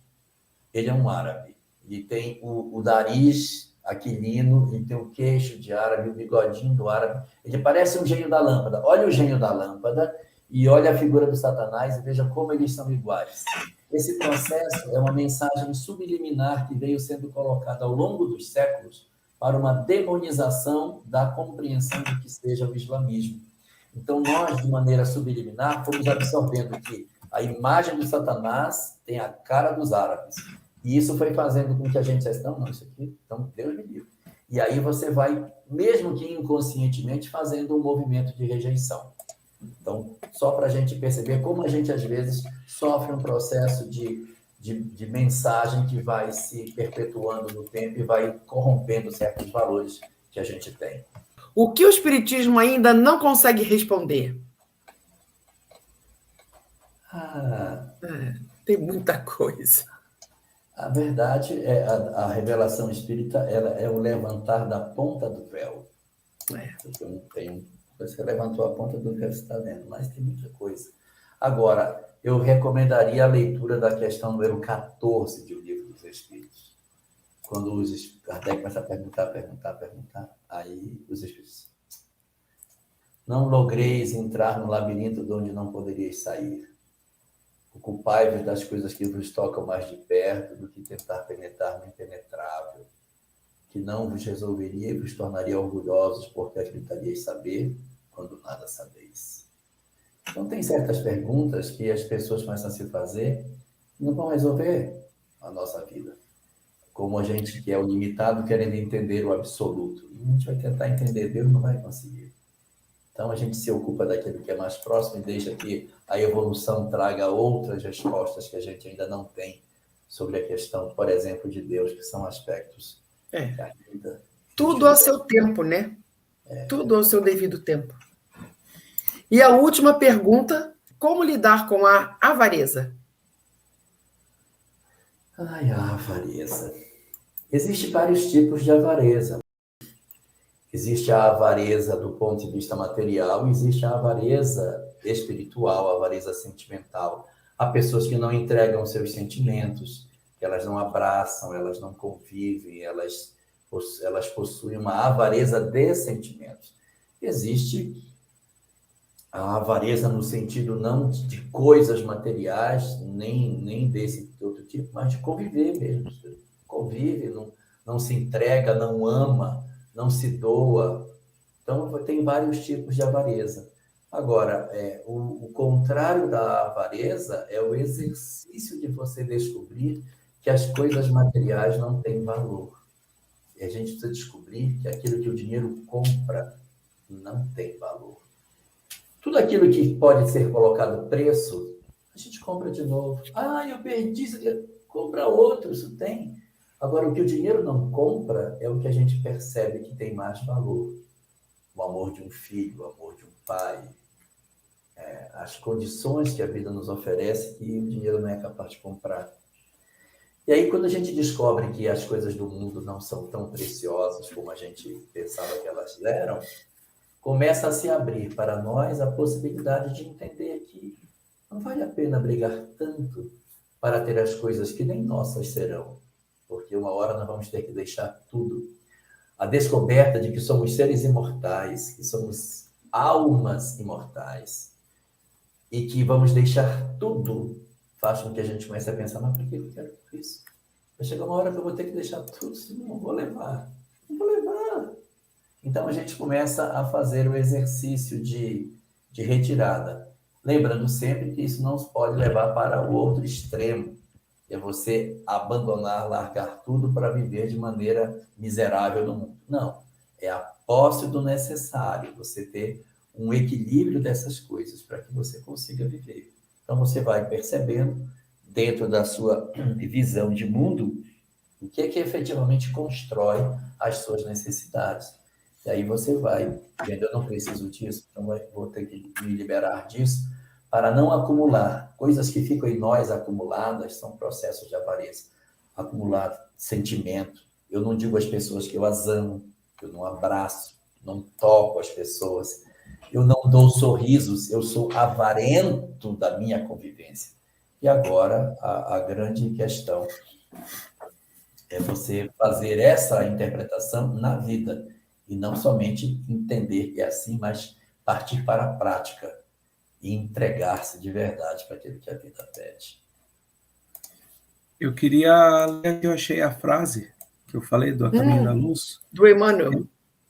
ele é um árabe. Ele tem o nariz aquilino, ele tem o queixo de árabe, o bigodinho do árabe. Ele parece um gênio da lâmpada. Olha o gênio da lâmpada e olha a figura do Satanás e veja como eles são iguais. Esse processo é uma mensagem subliminar que veio sendo colocada ao longo dos séculos para uma demonização da compreensão do que seja o islamismo. Então, nós, de maneira subliminar, fomos absorvendo que a imagem do Satanás tem a cara dos árabes. E isso foi fazendo com que a gente dissesse, não, isso aqui, então, Deus me livre. E aí você vai, mesmo que inconscientemente, fazendo um movimento de rejeição. Então, só para a gente perceber como a gente, às vezes, sofre um processo de mensagem que vai se perpetuando no tempo e vai corrompendo certos valores que a gente tem. O que o Espiritismo ainda não consegue responder? Tem muita coisa. A verdade é a revelação espírita, ela é o levantar da ponta do véu. Você levantou a ponta do véu, você está vendo, mas tem muita coisa. Agora, eu recomendaria a leitura da questão número 14 de O Livro dos Espíritos. Quando os Kardec começa a perguntar, aí os Espíritos, não logreis entrar no labirinto de onde não poderíeis sair. Ocupai-vos das coisas que vos tocam mais de perto do que tentar penetrar no impenetrável, que não vos resolveria e vos tornaria orgulhosos porque acreditaríeis saber quando nada sabeis. Então, tem certas perguntas que as pessoas começam a se fazer e não vão resolver a nossa vida. Como a gente que é o limitado querendo entender o absoluto. E a gente vai tentar entender Deus, não vai conseguir. Então, a gente se ocupa daquilo que é mais próximo e deixa que a evolução traga outras respostas que a gente ainda não tem sobre a questão, por exemplo, de Deus, que são aspectos da vida. Tudo ao seu tempo, né? Tudo ao seu devido tempo. E a última pergunta, como lidar com a avareza? A avareza. Existem vários tipos de avareza. Existe a avareza do ponto de vista material, existe a avareza espiritual, a avareza sentimental. Há pessoas que não entregam seus sentimentos, que elas não abraçam, elas não convivem, elas possuem uma avareza de sentimentos. Existe a avareza no sentido não de coisas materiais, nem desse outro tipo, mas de conviver mesmo. Convive, não se entrega, não ama, não se doa. Então, tem vários tipos de avareza. Agora, o contrário da avareza é o exercício de você descobrir que as coisas materiais não têm valor. E a gente precisa descobrir que aquilo que o dinheiro compra não tem valor. Tudo aquilo que pode ser colocado preço, a gente compra de novo. Ah, eu perdi isso. Compra outro, isso tem. Agora, o que o dinheiro não compra é o que a gente percebe que tem mais valor. O amor de um filho, o amor de um pai, as condições que a vida nos oferece que o dinheiro não é capaz de comprar. E aí, quando a gente descobre que as coisas do mundo não são tão preciosas como a gente pensava que elas eram, começa a se abrir para nós a possibilidade de entender que não vale a pena brigar tanto para ter as coisas que nem nossas serão, porque uma hora nós vamos ter que deixar tudo. A descoberta de que somos seres imortais, que somos almas imortais, e que vamos deixar tudo, faz com que a gente comece a pensar, mas por que eu quero isso? Vai chegar uma hora que eu vou ter que deixar tudo, senão não vou levar. Não vou levar. Então a gente começa a fazer o exercício de retirada, lembrando sempre que isso não pode levar para o outro extremo, é você abandonar, largar tudo para viver de maneira miserável no mundo. Não, é a posse do necessário, você ter um equilíbrio dessas coisas para que você consiga viver. Então você vai percebendo, dentro da sua visão de mundo, o que é que efetivamente constrói as suas necessidades. E aí você vai vendo, eu não preciso disso, então vou ter que me liberar disso, para não acumular. Coisas que ficam em nós acumuladas são processos de avareza. Acumular sentimento. Eu não digo às pessoas que eu as amo, eu não abraço, não toco as pessoas, eu não dou sorrisos, eu sou avarento da minha convivência. E agora, a grande questão é você fazer essa interpretação na vida, e não somente entender que é assim, mas partir para a prática e entregar-se de verdade para aquilo que a vida pede. Eu queria ler que eu achei a frase que eu falei do A Caminho da Luz. Do Emmanuel.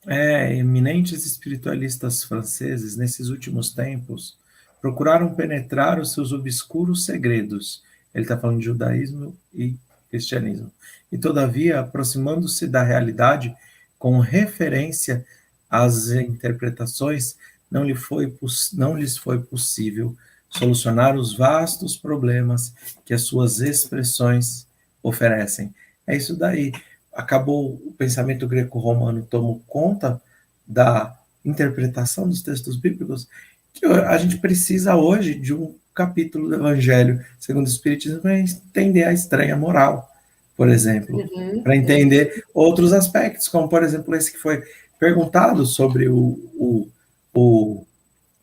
Eminentes espiritualistas franceses, nesses últimos tempos, procuraram penetrar os seus obscuros segredos. Ele está falando de judaísmo e cristianismo. E, todavia, aproximando-se da realidade com referência às interpretações, não lhes foi possível solucionar os vastos problemas que as suas expressões oferecem. É isso daí. Acabou o pensamento greco-romano, tomou conta da interpretação dos textos bíblicos, que a gente precisa hoje de um capítulo do Evangelho segundo o Espiritismo para entender a estranha moral, por exemplo, para entender outros aspectos, como, por exemplo, esse que foi perguntado sobre o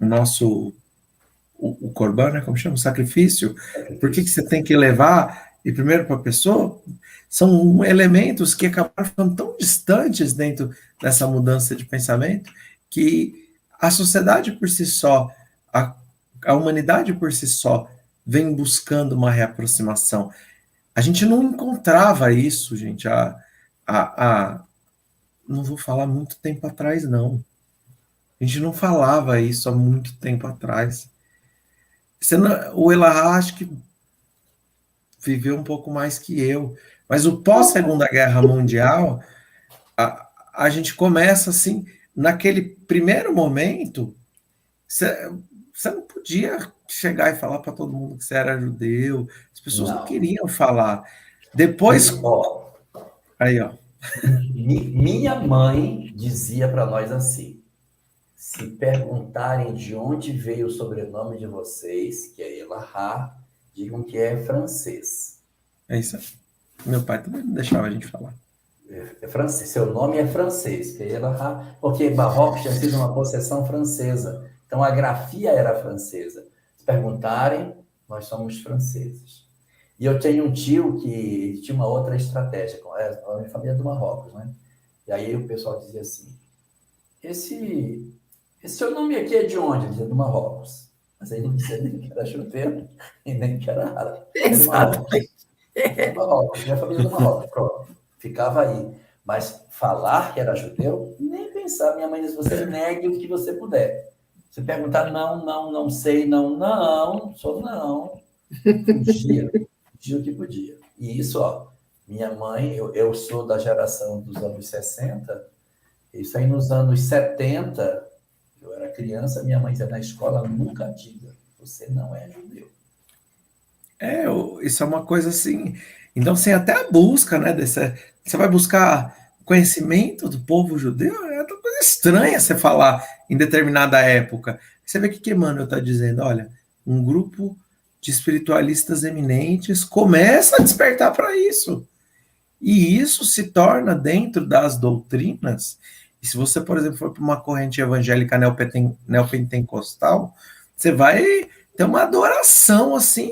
nosso o corban, né? Como chama? O sacrifício. Por que você tem que levar e primeiro para a pessoa? São elementos que acabaram ficando tão distantes dentro dessa mudança de pensamento que a sociedade por si só, a humanidade por si só, vem buscando uma reaproximação. A gente não encontrava isso, gente, não vou falar muito tempo atrás, não. A gente não falava isso há muito tempo atrás. O Elahá, acho que viveu um pouco mais que eu, mas o pós-Segunda Guerra Mundial, a gente começa assim, naquele primeiro momento, você não podia chegar e falar para todo mundo que você era judeu, as pessoas não queriam falar. Depois... Aí, ó. Minha mãe dizia para nós assim, se perguntarem de onde veio o sobrenome de vocês, que é Elahá, digam que é francês. É isso aí. Meu pai também não deixava a gente falar. É francês. Seu nome é francês, que é Elahá, porque Marrocos tinha sido uma possessão francesa. Então a grafia era francesa. Se perguntarem, nós somos franceses. E eu tenho um tio que tinha uma outra estratégia, a minha família é do Marrocos, né? E aí o pessoal dizia assim, esse seu nome aqui é de onde? Ele dizia do Marrocos. Mas aí não dizia nem que era judeu e nem que era árabe. Exatamente. Do Marrocos, minha família é do Marrocos, pronto. Ficava aí. Mas falar que era judeu, nem pensar. Minha mãe disse, você negue o que você puder. Se perguntar, não sei, não, sou não. Fugia o que podia. E isso, ó, minha mãe, eu sou da geração dos anos 60, isso aí nos anos 70, Eu era criança, minha mãe dizia na escola, nunca diga, você não é judeu. Isso é uma coisa assim. Então, assim, até a busca, né? Você vai buscar conhecimento do povo judeu, é uma coisa estranha você falar em determinada época. Você vê o que Emmanuel está dizendo? Olha, um grupo de espiritualistas eminentes começa a despertar para isso. E isso se torna dentro das doutrinas. E se você, por exemplo, for para uma corrente evangélica neopentecostal, você vai ter uma adoração assim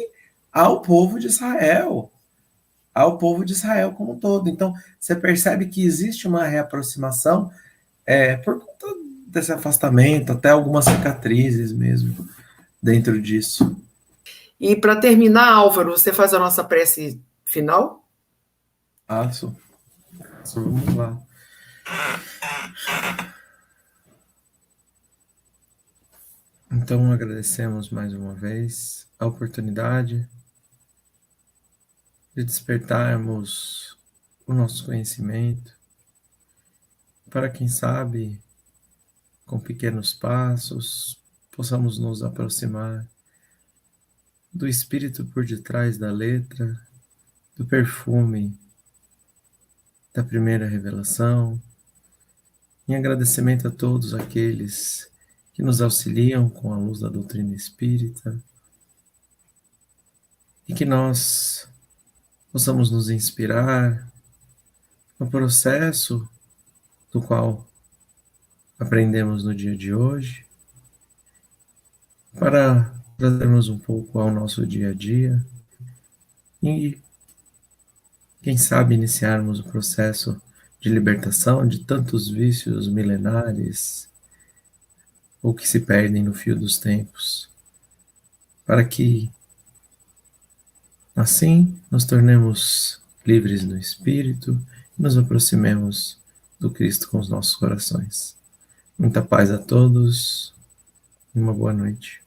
ao povo de Israel, como um todo. Então, você percebe que existe uma reaproximação por conta desse afastamento, até algumas cicatrizes mesmo dentro disso. E para terminar, Álvaro, você faz a nossa prece final? Vamos lá. Então, agradecemos mais uma vez a oportunidade de despertarmos o nosso conhecimento para, quem sabe, com pequenos passos, possamos nos aproximar do espírito por detrás da letra, do perfume da primeira revelação, em agradecimento a todos aqueles que nos auxiliam com a luz da doutrina espírita, e que nós possamos nos inspirar no processo do qual aprendemos no dia de hoje, para trazermos um pouco ao nosso dia a dia e, quem sabe, iniciarmos o processo de libertação de tantos vícios milenares ou que se perdem no fio dos tempos, para que assim nos tornemos livres no espírito e nos aproximemos do Cristo com os nossos corações. Muita paz a todos e uma boa noite.